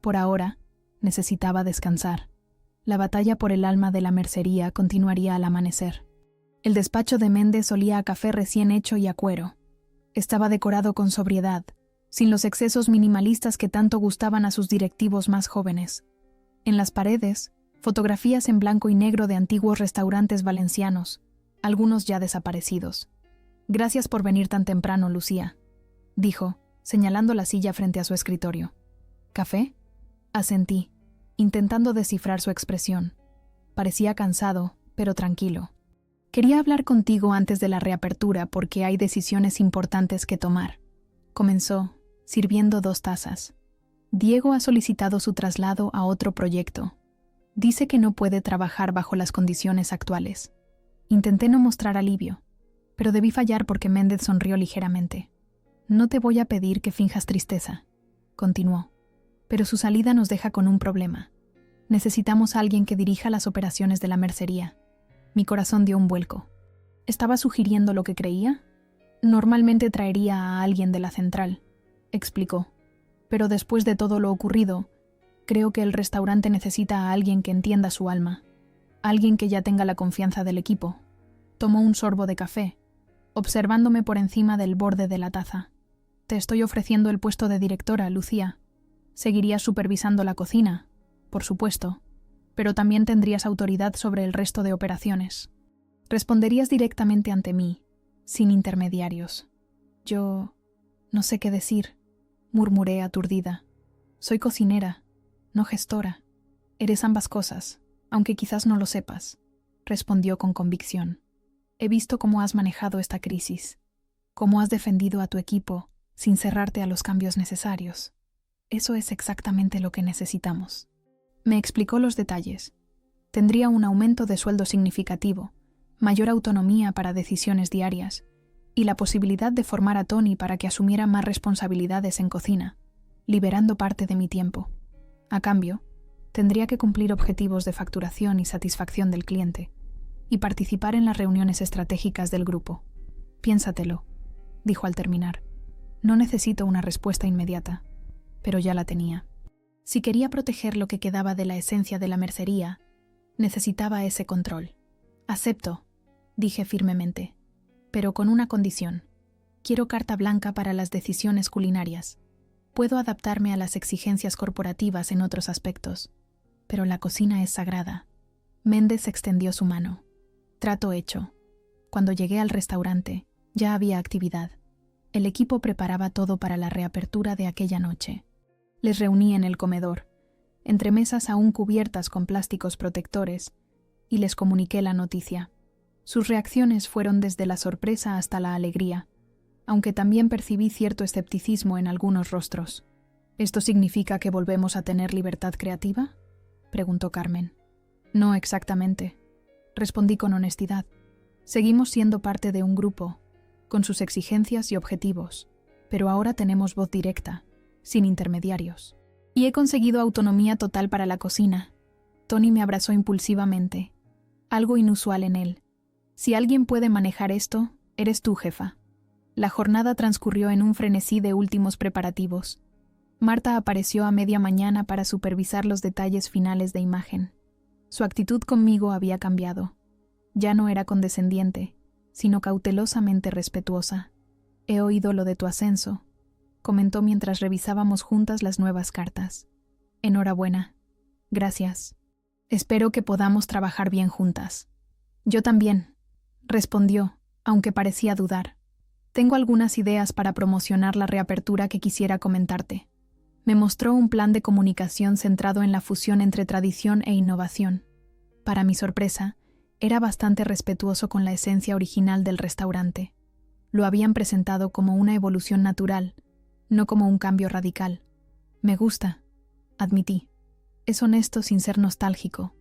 Por ahora, necesitaba descansar. La batalla por el alma de la mercería continuaría al amanecer. El despacho de Méndez olía a café recién hecho y a cuero. Estaba decorado con sobriedad, sin los excesos minimalistas que tanto gustaban a sus directivos más jóvenes. En las paredes, fotografías en blanco y negro de antiguos restaurantes valencianos, algunos ya desaparecidos. «Gracias por venir tan temprano, Lucía», dijo, señalando la silla frente a su escritorio. «¿Café?», asentí, intentando descifrar su expresión. Parecía cansado, pero tranquilo. «Quería hablar contigo antes de la reapertura porque hay decisiones importantes que tomar», comenzó, sirviendo 2 tazas. «Diego ha solicitado su traslado a otro proyecto. Dice que no puede trabajar bajo las condiciones actuales». Intenté no mostrar alivio, pero debí fallar porque Méndez sonrió ligeramente. «No te voy a pedir que finjas tristeza», continuó, «pero su salida nos deja con un problema. Necesitamos a alguien que dirija las operaciones de la mercería». Mi corazón dio un vuelco. ¿Estaba sugiriendo lo que creía? Normalmente traería a alguien de la central, explicó. Pero después de todo lo ocurrido, creo que el restaurante necesita a alguien que entienda su alma. Alguien que ya tenga la confianza del equipo. Tomó un sorbo de café, observándome por encima del borde de la taza. «Te estoy ofreciendo el puesto de directora, Lucía. Seguirías supervisando la cocina, por supuesto, pero también tendrías autoridad sobre el resto de operaciones. Responderías directamente ante mí, sin intermediarios». «Yo no sé qué decir», murmuré aturdida. «Soy cocinera, no gestora». «Eres ambas cosas, aunque quizás no lo sepas», respondió con convicción. «He visto cómo has manejado esta crisis, cómo has defendido a tu equipo sin cerrarte a los cambios necesarios. Eso es exactamente lo que necesitamos». Me explicó los detalles. Tendría un aumento de sueldo significativo, mayor autonomía para decisiones diarias y la posibilidad de formar a Tony para que asumiera más responsabilidades en cocina, liberando parte de mi tiempo. A cambio, tendría que cumplir objetivos de facturación y satisfacción del cliente y participar en las reuniones estratégicas del grupo. «Piénsatelo», dijo al terminar. «No necesito una respuesta inmediata», pero ya la tenía. Si quería proteger lo que quedaba de la esencia de la mercería, necesitaba ese control. «Acepto», dije firmemente, «pero con una condición. Quiero carta blanca para las decisiones culinarias. Puedo adaptarme a las exigencias corporativas en otros aspectos, pero la cocina es sagrada». Méndez extendió su mano. Trato hecho. Cuando llegué al restaurante, ya había actividad. El equipo preparaba todo para la reapertura de aquella noche. Les reuní en el comedor, entre mesas aún cubiertas con plásticos protectores, y les comuniqué la noticia. Sus reacciones fueron desde la sorpresa hasta la alegría, aunque también percibí cierto escepticismo en algunos rostros. ¿Esto significa que volvemos a tener libertad creativa?, preguntó Carmen. No exactamente, respondí con honestidad. Seguimos siendo parte de un grupo, con sus exigencias y objetivos, pero ahora tenemos voz directa, sin intermediarios. Y he conseguido autonomía total para la cocina. Tony me abrazó impulsivamente, algo inusual en él. Si alguien puede manejar esto, eres tú, jefa. La jornada transcurrió en un frenesí de últimos preparativos. Marta apareció a media mañana para supervisar los detalles finales de imagen. Su actitud conmigo había cambiado. Ya no era condescendiente, sino cautelosamente respetuosa. He oído lo de tu ascenso, comentó mientras revisábamos juntas las nuevas cartas. Enhorabuena. Gracias. Espero que podamos trabajar bien juntas. Yo también, respondió, aunque parecía dudar. Tengo algunas ideas para promocionar la reapertura que quisiera comentarte. Me mostró un plan de comunicación centrado en la fusión entre tradición e innovación. Para mi sorpresa, era bastante respetuoso con la esencia original del restaurante. Lo habían presentado como una evolución natural, no como un cambio radical. Me gusta, admití. Es honesto sin ser nostálgico.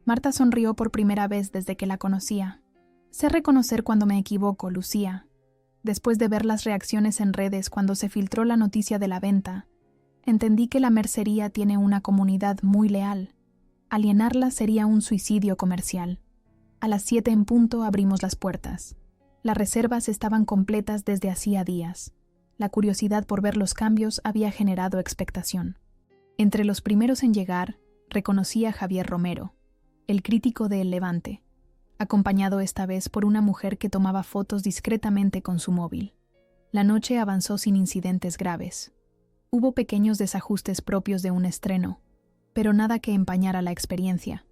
Marta sonrió por primera vez desde que la conocía. Sé reconocer cuando me equivoco, Lucía. Después de ver las reacciones en redes cuando se filtró la noticia de la venta, entendí que la mercería tiene una comunidad muy leal. Alienarla sería un suicidio comercial. A las 7 en punto abrimos las puertas. Las reservas estaban completas desde hacía días. La curiosidad por ver los cambios había generado expectación. Entre los primeros en llegar, reconocí a Javier Romero, el crítico de El Levante, acompañado esta vez por una mujer que tomaba fotos discretamente con su móvil. La noche avanzó sin incidentes graves. Hubo pequeños desajustes propios de un estreno, pero nada que empañara la experiencia.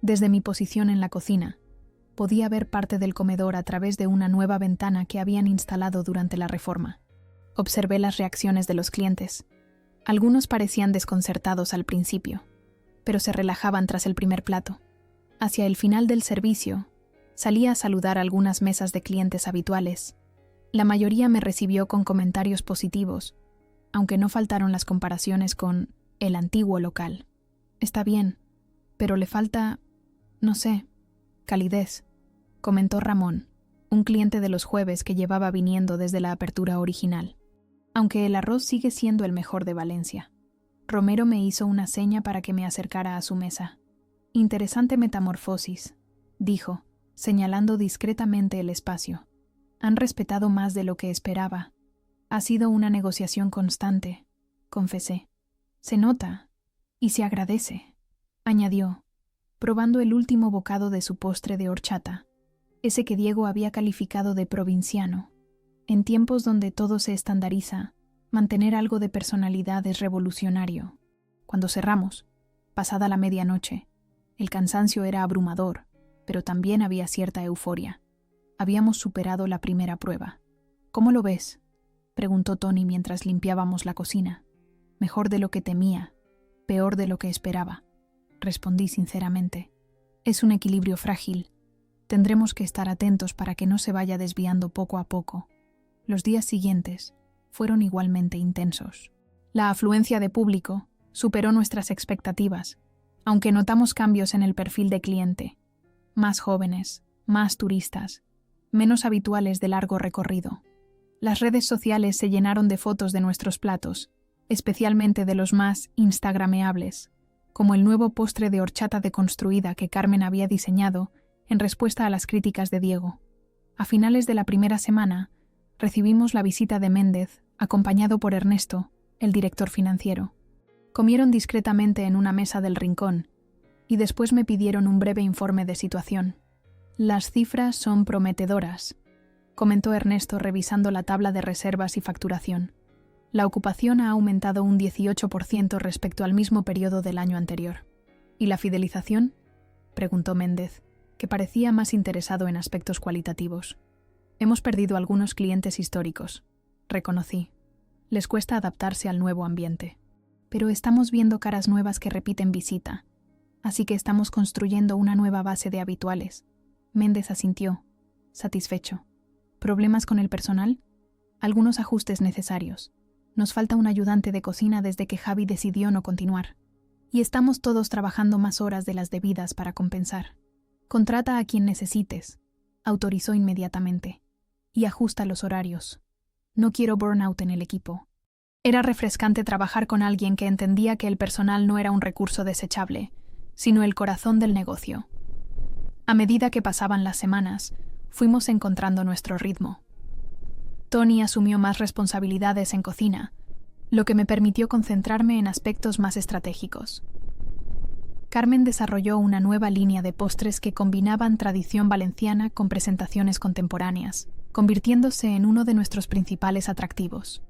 Desde mi posición en la cocina, podía ver parte del comedor a través de una nueva ventana que habían instalado durante la reforma. Observé las reacciones de los clientes. Algunos parecían desconcertados al principio, pero se relajaban tras el primer plato. Hacia el final del servicio, salí a saludar a algunas mesas de clientes habituales. La mayoría me recibió con comentarios positivos, aunque no faltaron las comparaciones con el antiguo local. Está bien, pero le falta, no sé, calidez, comentó Ramón, un cliente de los jueves que llevaba viniendo desde la apertura original. Aunque el arroz sigue siendo el mejor de Valencia. Romero me hizo una seña para que me acercara a su mesa. Interesante metamorfosis, dijo, señalando discretamente el espacio. Han respetado más de lo que esperaba. Ha sido una negociación constante, confesé. Se nota, y se agradece, añadió, probando el último bocado de su postre de horchata, ese que Diego había calificado de provinciano. En tiempos donde todo se estandariza, mantener algo de personalidad es revolucionario. Cuando cerramos, pasada la medianoche, el cansancio era abrumador, pero también había cierta euforia. Habíamos superado la primera prueba. ¿Cómo lo ves?, preguntó Tony mientras limpiábamos la cocina. Mejor de lo que temía, peor de lo que esperaba, respondí sinceramente. Es un equilibrio frágil. Tendremos que estar atentos para que no se vaya desviando poco a poco. Los días siguientes fueron igualmente intensos. La afluencia de público superó nuestras expectativas, aunque notamos cambios en el perfil de cliente. Más jóvenes, más turistas, menos habituales de largo recorrido. Las redes sociales se llenaron de fotos de nuestros platos, especialmente de los más instagrameables, como el nuevo postre de horchata deconstruida que Carmen había diseñado en respuesta a las críticas de Diego. A finales de la primera semana, recibimos la visita de Méndez, acompañado por Ernesto, el director financiero. Comieron discretamente en una mesa del rincón y después me pidieron un breve informe de situación. Las cifras son prometedoras, comentó Ernesto revisando la tabla de reservas y facturación. La ocupación ha aumentado un 18% respecto al mismo periodo del año anterior. ¿Y la fidelización?, preguntó Méndez, que parecía más interesado en aspectos cualitativos. Hemos perdido algunos clientes históricos, reconocí. Les cuesta adaptarse al nuevo ambiente. pero estamos viendo caras nuevas que repiten visita, así que estamos construyendo una nueva base de habituales. Méndez asintió, satisfecho. ¿Problemas con el personal? Algunos ajustes necesarios. Nos falta un ayudante de cocina desde que Javi decidió no continuar. Y estamos todos trabajando más horas de las debidas para compensar. Contrata a quien necesites, autorizó inmediatamente. Y ajusta los horarios. No quiero burnout en el equipo. Era refrescante trabajar con alguien que entendía que el personal no era un recurso desechable, sino el corazón del negocio. A medida que pasaban las semanas, fuimos encontrando nuestro ritmo. Tony asumió más responsabilidades en cocina, lo que me permitió concentrarme en aspectos más estratégicos. Carmen desarrolló una nueva línea de postres que combinaban tradición valenciana con presentaciones contemporáneas, convirtiéndose en uno de nuestros principales atractivos.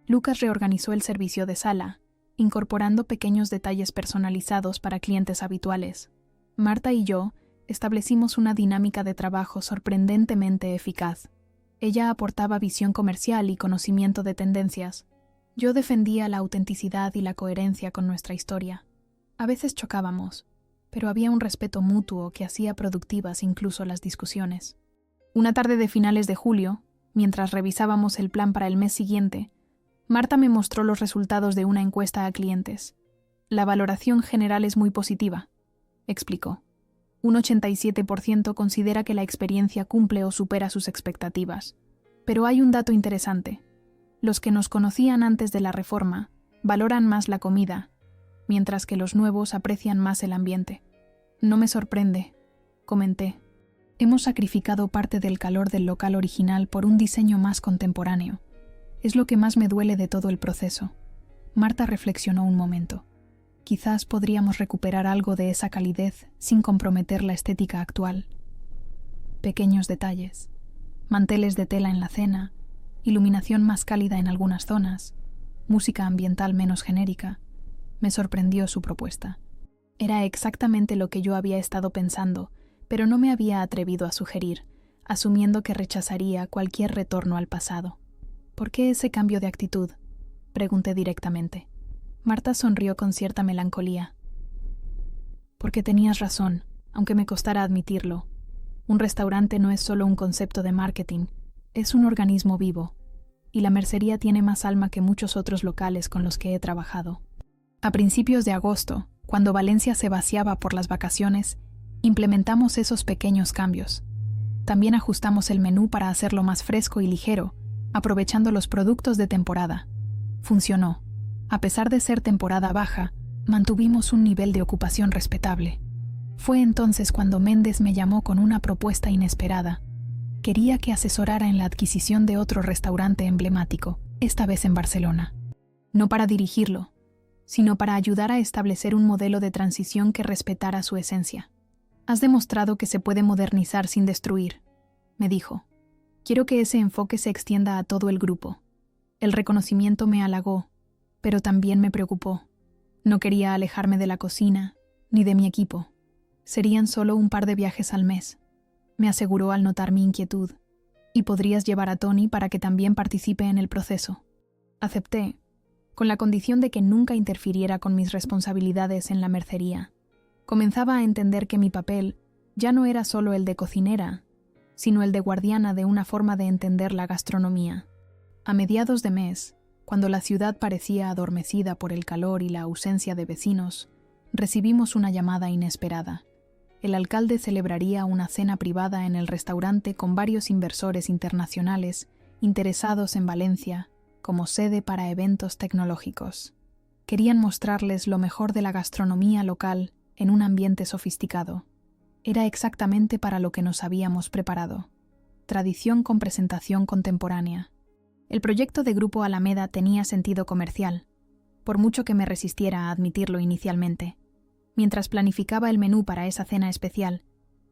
Lucas reorganizó el servicio de sala, incorporando pequeños detalles personalizados para clientes habituales. Marta y yo establecimos una dinámica de trabajo sorprendentemente eficaz. Ella aportaba visión comercial y conocimiento de tendencias. Yo defendía la autenticidad y la coherencia con nuestra historia. A veces chocábamos, pero había un respeto mutuo que hacía productivas incluso las discusiones. Una tarde de finales de julio, mientras revisábamos el plan para el mes siguiente, Marta me mostró los resultados de una encuesta a clientes. La valoración general es muy positiva, explicó. Un 87% considera que la experiencia cumple o supera sus expectativas. Pero hay un dato interesante. Los que nos conocían antes de la reforma valoran más la comida, mientras que los nuevos aprecian más el ambiente. No me sorprende, comenté. Hemos sacrificado parte del calor del local original por un diseño más contemporáneo. Es lo que más me duele de todo el proceso. Marta reflexionó un momento. Quizás podríamos recuperar algo de esa calidez sin comprometer la estética actual. Pequeños detalles. Manteles de tela en la cena, iluminación más cálida en algunas zonas, música ambiental menos genérica. Me sorprendió su propuesta. Era exactamente lo que yo había estado pensando, pero no me había atrevido a sugerir, asumiendo que rechazaría cualquier retorno al pasado. ¿Por qué ese cambio de actitud?, pregunté directamente. Marta sonrió con cierta melancolía. Porque tenías razón, aunque me costara admitirlo. Un restaurante no es solo un concepto de marketing, es un organismo vivo, y la mercería tiene más alma que muchos otros locales con los que he trabajado. A principios de agosto, cuando Valencia se vaciaba por las vacaciones, implementamos esos pequeños cambios. También ajustamos el menú para hacerlo más fresco y ligero, aprovechando los productos de temporada. Funcionó. A pesar de ser temporada baja, mantuvimos un nivel de ocupación respetable. Fue entonces cuando Méndez me llamó con una propuesta inesperada. Quería que asesorara en la adquisición de otro restaurante emblemático, esta vez en Barcelona. No para dirigirlo, sino para ayudar a establecer un modelo de transición que respetara su esencia. Has demostrado que se puede modernizar sin destruir, me dijo. Quiero que ese enfoque se extienda a todo el grupo. El reconocimiento me halagó, pero también me preocupó. No quería alejarme de la cocina, ni de mi equipo. Serían solo un par de viajes al mes, me aseguró al notar mi inquietud, y podrías llevar a Tony para que también participe en el proceso. Acepté, con la condición de que nunca interfiriera con mis responsabilidades en la mercería. Comenzaba a entender que mi papel ya no era solo el de cocinera, sino el de guardiana de una forma de entender la gastronomía. A mediados de mes, cuando la ciudad parecía adormecida por el calor y la ausencia de vecinos, recibimos una llamada inesperada. El alcalde celebraría una cena privada en el restaurante con varios inversores internacionales interesados en Valencia como sede para eventos tecnológicos. Querían mostrarles lo mejor de la gastronomía local en un ambiente sofisticado. Era exactamente para lo que nos habíamos preparado. Tradición con presentación contemporánea. El proyecto de Grupo Alameda tenía sentido comercial, por mucho que me resistiera a admitirlo inicialmente. Mientras planificaba el menú para esa cena especial,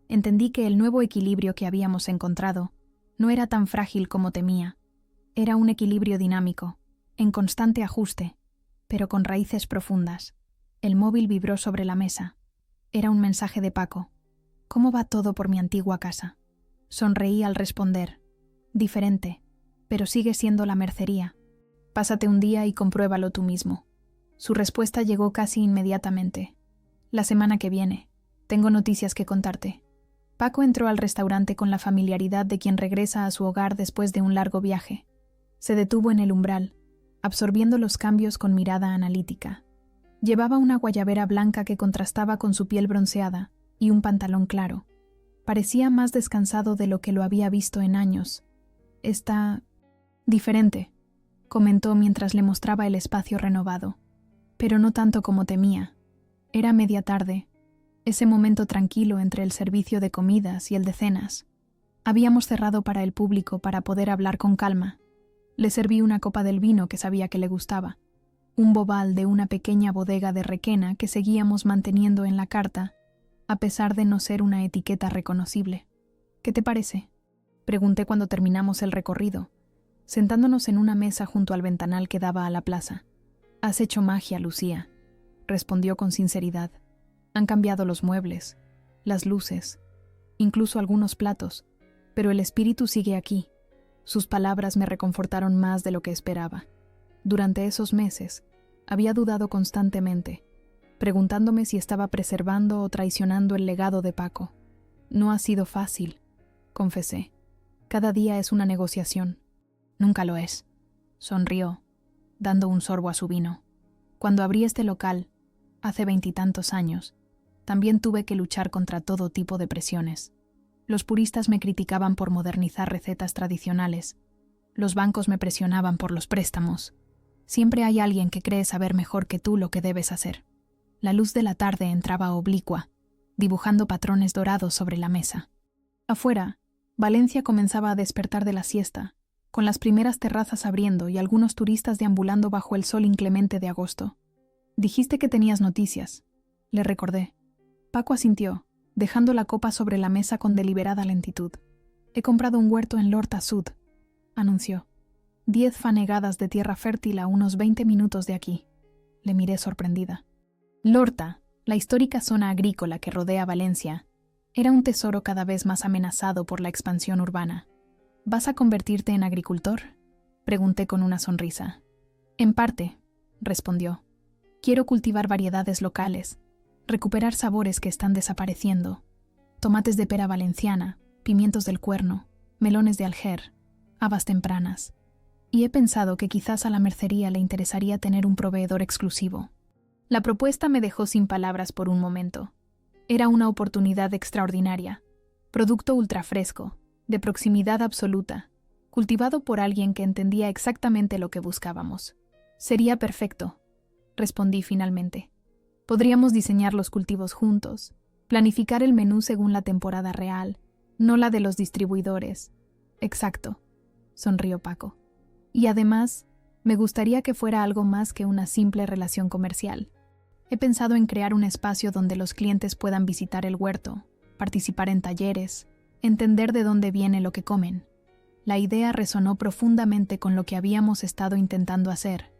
entendí que el nuevo equilibrio que habíamos encontrado no era tan frágil como temía. Era un equilibrio dinámico, en constante ajuste, pero con raíces profundas. El móvil vibró sobre la mesa. Era un mensaje de Paco. ¿Cómo va todo por mi antigua casa? Sonreí al responder. Diferente, pero sigue siendo la mercería. Pásate un día y compruébalo tú mismo. Su respuesta llegó casi inmediatamente. La semana que viene. Tengo noticias que contarte. Paco entró al restaurante con la familiaridad de quien regresa a su hogar después de un largo viaje. Se detuvo en el umbral, absorbiendo los cambios con mirada analítica. Llevaba una guayabera blanca que contrastaba con su piel bronceada y un pantalón claro. Parecía más descansado de lo que lo había visto en años. Está diferente, comentó mientras le mostraba el espacio renovado. Pero no tanto como temía. Era media tarde, ese momento tranquilo entre el servicio de comidas y el de cenas. Habíamos cerrado para el público para poder hablar con calma. Le serví una copa del vino que sabía que le gustaba, un bobal de una pequeña bodega de Requena que seguíamos manteniendo en la carta, a pesar de no ser una etiqueta reconocible. ¿Qué te parece?, pregunté cuando terminamos el recorrido, sentándonos en una mesa junto al ventanal que daba a la plaza. «Has hecho magia, Lucía», respondió con sinceridad. «Han cambiado los muebles, las luces, incluso algunos platos, pero el espíritu sigue aquí». Sus palabras me reconfortaron más de lo que esperaba. Durante esos meses, había dudado constantemente, preguntándome si estaba preservando o traicionando el legado de Paco. «No ha sido fácil», confesé. «Cada día es una negociación». «Nunca lo es», sonrió, dando un sorbo a su vino. «Cuando abrí este local, hace 20 y tantos años, también tuve que luchar contra todo tipo de presiones. Los puristas me criticaban por modernizar recetas tradicionales. Los bancos me presionaban por los préstamos. Siempre hay alguien que cree saber mejor que tú lo que debes hacer». La luz de la tarde entraba oblicua, dibujando patrones dorados sobre la mesa. Afuera, Valencia comenzaba a despertar de la siesta, con las primeras terrazas abriendo y algunos turistas deambulando bajo el sol inclemente de agosto. «Dijiste que tenías noticias», le recordé. Paco asintió, dejando la copa sobre la mesa con deliberada lentitud. «He comprado un huerto en Lorta Sud», anunció. 10 fanegadas de tierra fértil a unos 20 minutos de aquí. Le miré sorprendida. Lorta, la histórica zona agrícola que rodea Valencia, era un tesoro cada vez más amenazado por la expansión urbana. «¿Vas a convertirte en agricultor?», pregunté con una sonrisa. «En parte», respondió. «Quiero cultivar variedades locales, recuperar sabores que están desapareciendo. Tomates de pera valenciana, pimientos del Cuerno, melones de Alger, habas tempranas. Y he pensado que quizás a la mercería le interesaría tener un proveedor exclusivo». La propuesta me dejó sin palabras por un momento. Era una oportunidad extraordinaria. Producto ultrafresco, de proximidad absoluta, cultivado por alguien que entendía exactamente lo que buscábamos. «Sería perfecto», respondí finalmente. «Podríamos diseñar los cultivos juntos, planificar el menú según la temporada real, no la de los distribuidores». «Exacto», sonrió Paco. «Y además, me gustaría que fuera algo más que una simple relación comercial. He pensado en crear un espacio donde los clientes puedan visitar el huerto, participar en talleres, entender de dónde viene lo que comen». La idea resonó profundamente con lo que habíamos estado intentando hacer,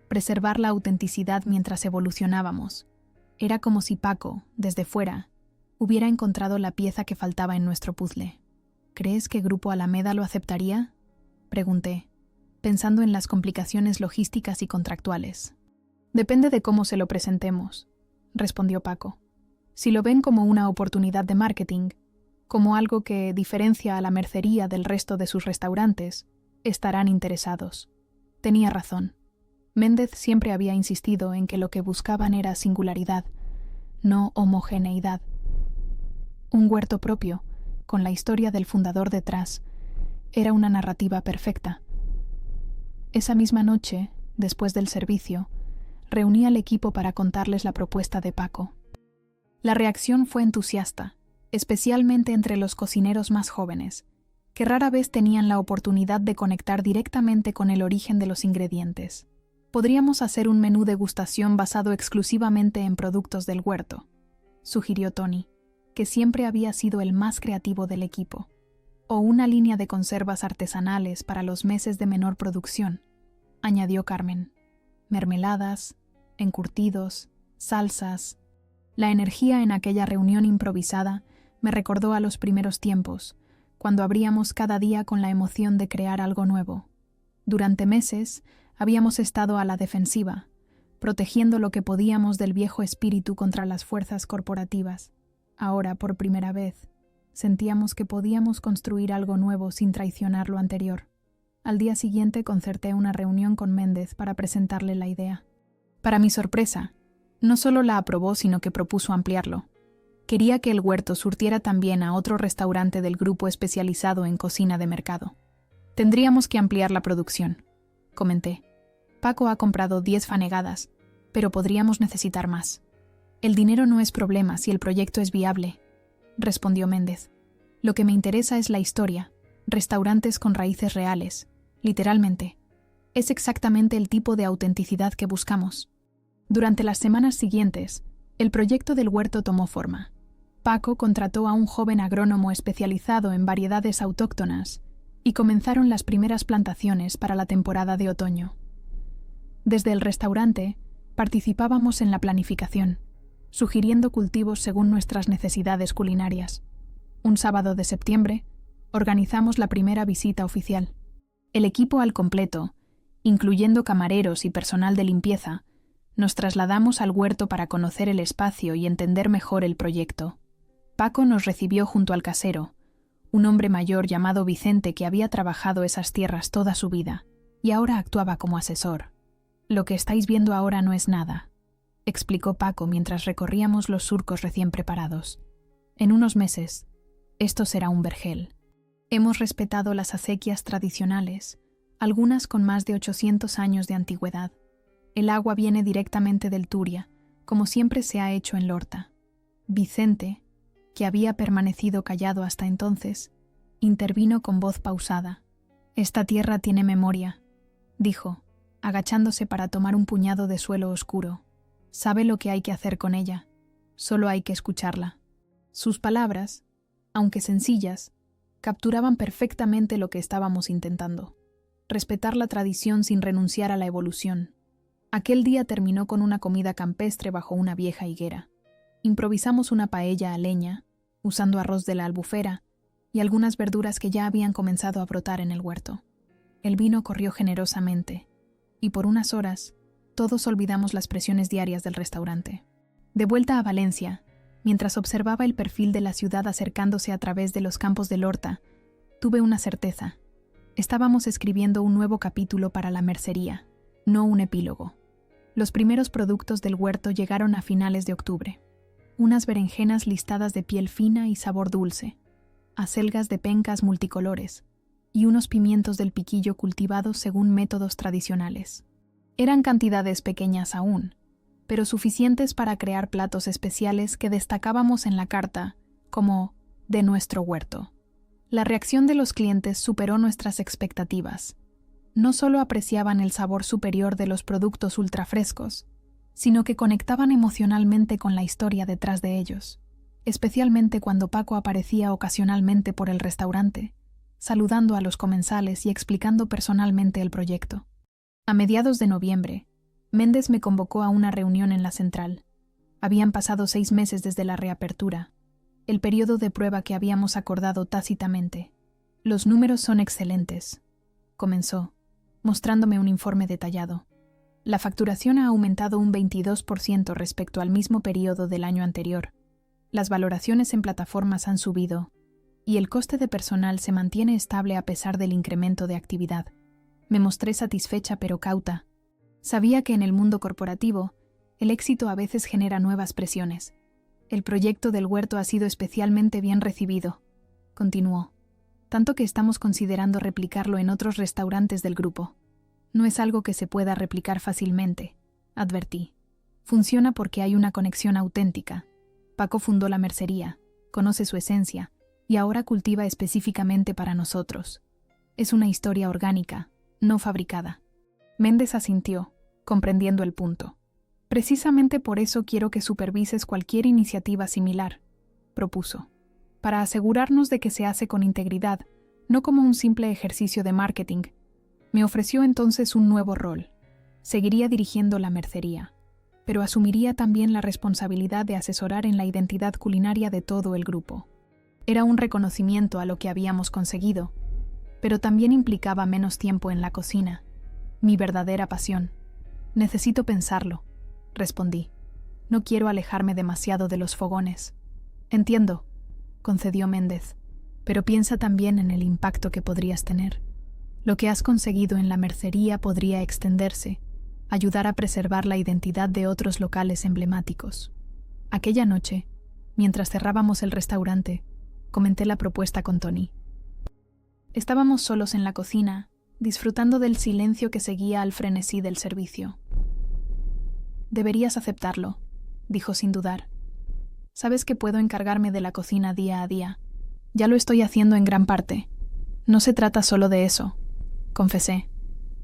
preservar la autenticidad mientras evolucionábamos. Era como si Paco, desde fuera, hubiera encontrado la pieza que faltaba en nuestro puzzle. «¿Crees que Grupo Alameda lo aceptaría?», pregunté, pensando en las complicaciones logísticas y contractuales. «Depende de cómo se lo presentemos», respondió Paco. «Si lo ven como una oportunidad de marketing, como algo que diferencia a la mercería del resto de sus restaurantes, estarán interesados». Tenía razón. Méndez siempre había insistido en que lo que buscaban era singularidad, no homogeneidad. Un huerto propio, con la historia del fundador detrás, era una narrativa perfecta. Esa misma noche, después del servicio, reuní al equipo para contarles la propuesta de Paco. La reacción fue entusiasta, especialmente entre los cocineros más jóvenes, que rara vez tenían la oportunidad de conectar directamente con el origen de los ingredientes. «Podríamos hacer un menú degustación basado exclusivamente en productos del huerto», sugirió Tony, que siempre había sido el más creativo del equipo. «O una línea de conservas artesanales para los meses de menor producción», añadió Carmen. «Mermeladas, encurtidos, salsas». La energía en aquella reunión improvisada me recordó a los primeros tiempos, cuando abríamos cada día con la emoción de crear algo nuevo. Durante meses habíamos estado a la defensiva, protegiendo lo que podíamos del viejo espíritu contra las fuerzas corporativas. Ahora, por primera vez, sentíamos que podíamos construir algo nuevo sin traicionar lo anterior. Al día siguiente concerté una reunión con Méndez para presentarle la idea. Para mi sorpresa, no solo la aprobó, sino que propuso ampliarlo. Quería que el huerto surtiera también a otro restaurante del grupo especializado en cocina de mercado. Tendríamos que ampliar la producción, comenté. Paco ha comprado 10 fanegadas, pero podríamos necesitar más. El dinero no es problema si el proyecto es viable, respondió Méndez. Lo que me interesa es la historia, restaurantes con raíces reales, literalmente. Es exactamente el tipo de autenticidad que buscamos. Durante las semanas siguientes, el proyecto del huerto tomó forma. Paco contrató a un joven agrónomo especializado en variedades autóctonas y comenzaron las primeras plantaciones para la temporada de otoño. Desde el restaurante, participábamos en la planificación, sugiriendo cultivos según nuestras necesidades culinarias. Un sábado de septiembre, organizamos la primera visita oficial. El equipo al completo, incluyendo camareros y personal de limpieza, nos trasladamos al huerto para conocer el espacio y entender mejor el proyecto. Paco nos recibió junto al casero, un hombre mayor llamado Vicente que había trabajado esas tierras toda su vida y ahora actuaba como asesor. Lo que estáis viendo ahora no es nada, explicó Paco mientras recorríamos los surcos recién preparados. En unos meses, esto será un vergel. Hemos respetado las acequias tradicionales, algunas con más de 800 años de antigüedad. El agua viene directamente del Turia, como siempre se ha hecho en Lorta. Vicente, que había permanecido callado hasta entonces, intervino con voz pausada. «Esta tierra tiene memoria», dijo, agachándose para tomar un puñado de suelo oscuro. «Sabe lo que hay que hacer con ella. Solo hay que escucharla». Sus palabras, aunque sencillas, capturaban perfectamente lo que estábamos intentando. Respetar la tradición sin renunciar a la evolución. Aquel día terminó con una comida campestre bajo una vieja higuera. Improvisamos una paella a leña, usando arroz de la albufera y algunas verduras que ya habían comenzado a brotar en el huerto. El vino corrió generosamente, y por unas horas todos olvidamos las presiones diarias del restaurante. De vuelta a Valencia, mientras observaba el perfil de la ciudad acercándose a través de los campos de Lorta, tuve una certeza. Estábamos escribiendo un nuevo capítulo para la mercería, no un epílogo. Los primeros productos del huerto llegaron a finales de octubre. Unas berenjenas listadas de piel fina y sabor dulce, acelgas de pencas multicolores y unos pimientos del piquillo cultivados según métodos tradicionales. Eran cantidades pequeñas aún, pero suficientes para crear platos especiales que destacábamos en la carta como «de nuestro huerto». La reacción de los clientes superó nuestras expectativas. No solo apreciaban el sabor superior de los productos ultrafrescos, sino que conectaban emocionalmente con la historia detrás de ellos, especialmente cuando Paco aparecía ocasionalmente por el restaurante, saludando a los comensales y explicando personalmente el proyecto. A mediados de noviembre, Méndez me convocó a una reunión en la central. Habían pasado 6 meses desde la reapertura, el periodo de prueba que habíamos acordado tácitamente. «Los números son excelentes», comenzó, mostrándome un informe detallado. «La facturación ha aumentado un 22% respecto al mismo periodo del año anterior. Las valoraciones en plataformas han subido y el coste de personal se mantiene estable a pesar del incremento de actividad». Me mostré satisfecha pero cauta. Sabía que en el mundo corporativo, el éxito a veces genera nuevas presiones. «El proyecto del huerto ha sido especialmente bien recibido», continuó, «tanto que estamos considerando replicarlo en otros restaurantes del grupo. No es algo que se pueda replicar fácilmente», advertí. «Funciona porque hay una conexión auténtica. Paco fundó la mercería, conoce su esencia, y ahora cultiva específicamente para nosotros. Es una historia orgánica, no fabricada». Méndez asintió, comprendiendo el punto. «Precisamente por eso quiero que supervises cualquier iniciativa similar», propuso, «para asegurarnos de que se hace con integridad, no como un simple ejercicio de marketing». Me ofreció entonces un nuevo rol. Seguiría dirigiendo la mercería, pero asumiría también la responsabilidad de asesorar en la identidad culinaria de todo el grupo. Era un reconocimiento a lo que habíamos conseguido, pero también implicaba menos tiempo en la cocina. Mi verdadera pasión. «Necesito pensarlo», respondí. No quiero alejarme demasiado de los fogones. Entiendo, concedió Méndez, pero piensa también en el impacto que podrías tener. Lo que has conseguido en la mercería podría extenderse, ayudar a preservar la identidad de otros locales emblemáticos. Aquella noche, mientras cerrábamos el restaurante, comenté la propuesta con Tony. Estábamos solos en la cocina, disfrutando del silencio que seguía al frenesí del servicio. Deberías aceptarlo, dijo sin dudar. Sabes que puedo encargarme de la cocina día a día. Ya lo estoy haciendo en gran parte. No se trata solo de eso, confesé.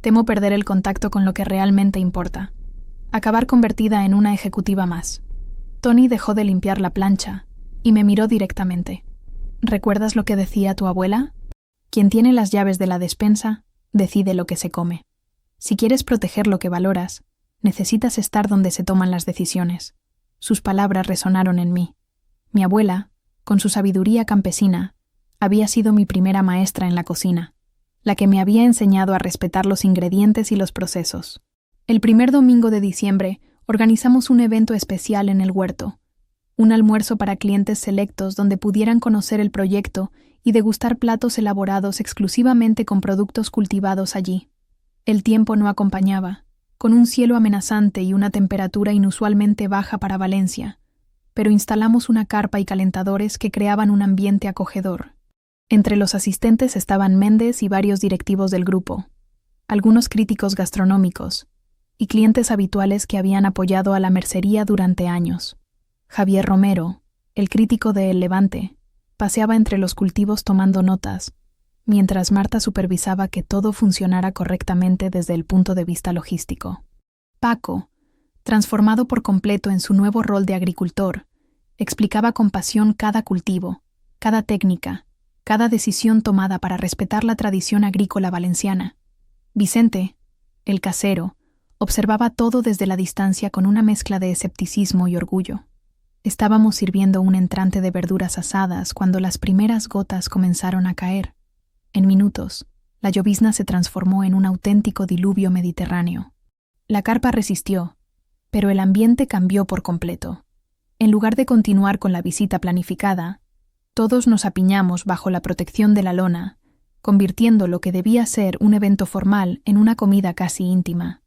Temo perder el contacto con lo que realmente importa. Acabar convertida en una ejecutiva más. Tony dejó de limpiar la plancha y me miró directamente. ¿Recuerdas lo que decía tu abuela? Quien tiene las llaves de la despensa, decide lo que se come. Si quieres proteger lo que valoras, necesitas estar donde se toman las decisiones. Sus palabras resonaron en mí. Mi abuela, con su sabiduría campesina, había sido mi primera maestra en la cocina, la que me había enseñado a respetar los ingredientes y los procesos. El primer domingo de diciembre organizamos un evento especial en el huerto, un almuerzo para clientes selectos donde pudieran conocer el proyecto y degustar platos elaborados exclusivamente con productos cultivados allí. El tiempo no acompañaba, con un cielo amenazante y una temperatura inusualmente baja para Valencia, pero instalamos una carpa y calentadores que creaban un ambiente acogedor. Entre los asistentes estaban Méndez y varios directivos del grupo, algunos críticos gastronómicos y clientes habituales que habían apoyado a la mercería durante años. Javier Romero, el crítico de El Levante, paseaba entre los cultivos tomando notas, mientras Marta supervisaba que todo funcionara correctamente desde el punto de vista logístico. Paco, transformado por completo en su nuevo rol de agricultor, explicaba con pasión cada cultivo, cada técnica, cada decisión tomada para respetar la tradición agrícola valenciana. Vicente, el casero, observaba todo desde la distancia con una mezcla de escepticismo y orgullo. Estábamos sirviendo un entrante de verduras asadas cuando las primeras gotas comenzaron a caer. En minutos, la llovizna se transformó en un auténtico diluvio mediterráneo. La carpa resistió, pero el ambiente cambió por completo. En lugar de continuar con la visita planificada, todos nos apiñamos bajo la protección de la lona, convirtiendo lo que debía ser un evento formal en una comida casi íntima.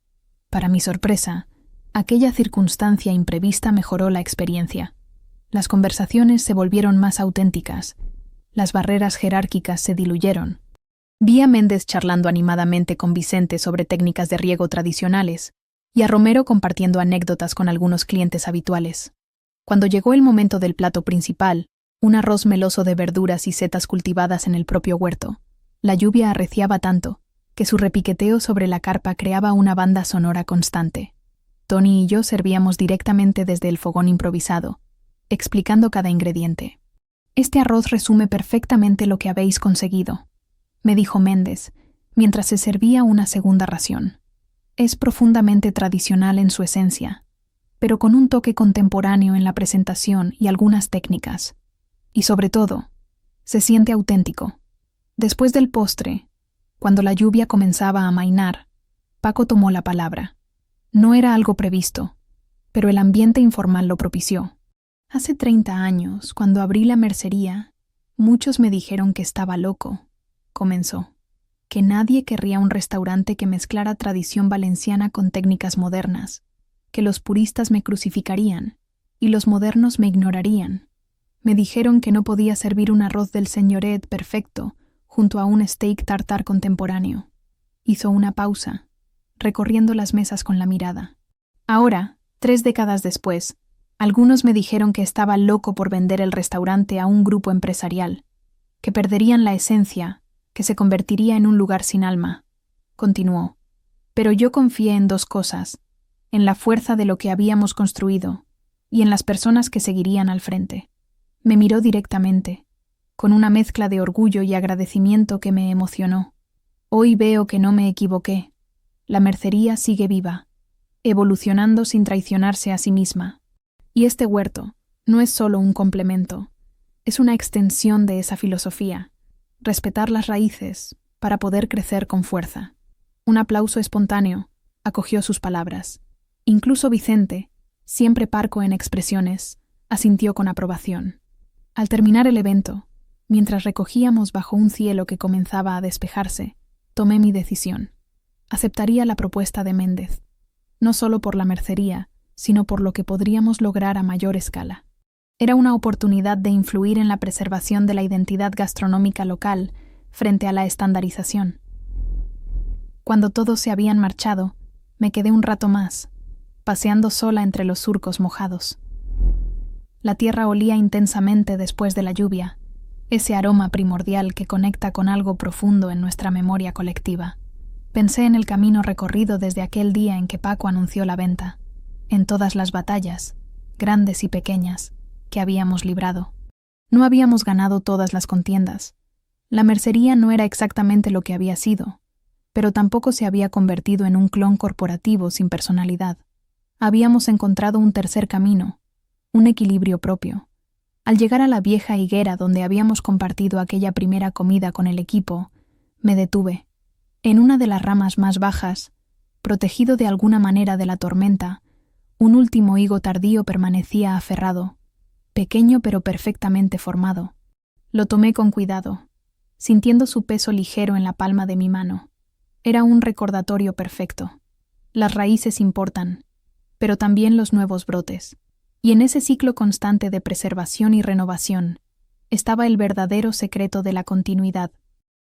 Para mi sorpresa, aquella circunstancia imprevista mejoró la experiencia. Las conversaciones se volvieron más auténticas. Las barreras jerárquicas se diluyeron. Vi a Méndez charlando animadamente con Vicente sobre técnicas de riego tradicionales y a Romero compartiendo anécdotas con algunos clientes habituales. Cuando llegó el momento del plato principal, un arroz meloso de verduras y setas cultivadas en el propio huerto, la lluvia arreciaba tanto que su repiqueteo sobre la carpa creaba una banda sonora constante. Tony y yo servíamos directamente desde el fogón improvisado, explicando cada ingrediente. «Este arroz resume perfectamente lo que habéis conseguido», me dijo Méndez, mientras se servía una segunda ración. «Es profundamente tradicional en su esencia, pero con un toque contemporáneo en la presentación y algunas técnicas. Y sobre todo, se siente auténtico». Después del postre, cuando la lluvia comenzaba a amainar, Paco tomó la palabra. No era algo previsto, pero el ambiente informal lo propició. Hace 30 años, cuando abrí la mercería, muchos me dijeron que estaba loco, comenzó, que nadie querría un restaurante que mezclara tradición valenciana con técnicas modernas, que los puristas me crucificarían y los modernos me ignorarían. Me dijeron que no podía servir un arroz del señoret perfecto junto a un steak tartar contemporáneo. Hizo una pausa, recorriendo las mesas con la mirada. Ahora, 3 décadas después, algunos me dijeron que estaba loco por vender el restaurante a un grupo empresarial, que perderían la esencia, que se convertiría en un lugar sin alma. Continuó. Pero yo confié en 2 cosas, en la fuerza de lo que habíamos construido y en las personas que seguirían al frente. Me miró directamente, con una mezcla de orgullo y agradecimiento que me emocionó. Hoy veo que no me equivoqué. La mercería sigue viva, evolucionando sin traicionarse a sí misma. Y este huerto no es solo un complemento, es una extensión de esa filosofía. Respetar las raíces para poder crecer con fuerza. Un aplauso espontáneo acogió sus palabras. Incluso Vicente, Siempre parco en expresiones, asintió con aprobación. Al terminar el evento, mientras recogíamos bajo un cielo que comenzaba a despejarse, tomé mi decisión. Aceptaría la propuesta de Méndez, no solo por la mercería, sino por lo que podríamos lograr a mayor escala. Era una oportunidad de influir en la preservación de la identidad gastronómica local frente a la estandarización. Cuando todos se habían marchado, me quedé un rato más, paseando sola entre los surcos mojados. La tierra olía intensamente después de la lluvia, ese aroma primordial que conecta con algo profundo en nuestra memoria colectiva. Pensé en el camino recorrido desde aquel día en que Paco anunció la venta, en todas las batallas, grandes y pequeñas, que habíamos librado. No habíamos ganado todas las contiendas. La mercería no era exactamente lo que había sido, pero tampoco se había convertido en un clon corporativo sin personalidad. Habíamos encontrado un tercer camino, un equilibrio propio. Al llegar a la vieja higuera donde habíamos compartido aquella primera comida con el equipo, me detuve. En una de las ramas más bajas, protegido de alguna manera de la tormenta, un último higo tardío permanecía aferrado, pequeño pero perfectamente formado. Lo tomé con cuidado, sintiendo su peso ligero en la palma de mi mano. Era un recordatorio perfecto. Las raíces importan, pero también los nuevos brotes. Y en ese ciclo constante de preservación y renovación estaba el verdadero secreto de la continuidad.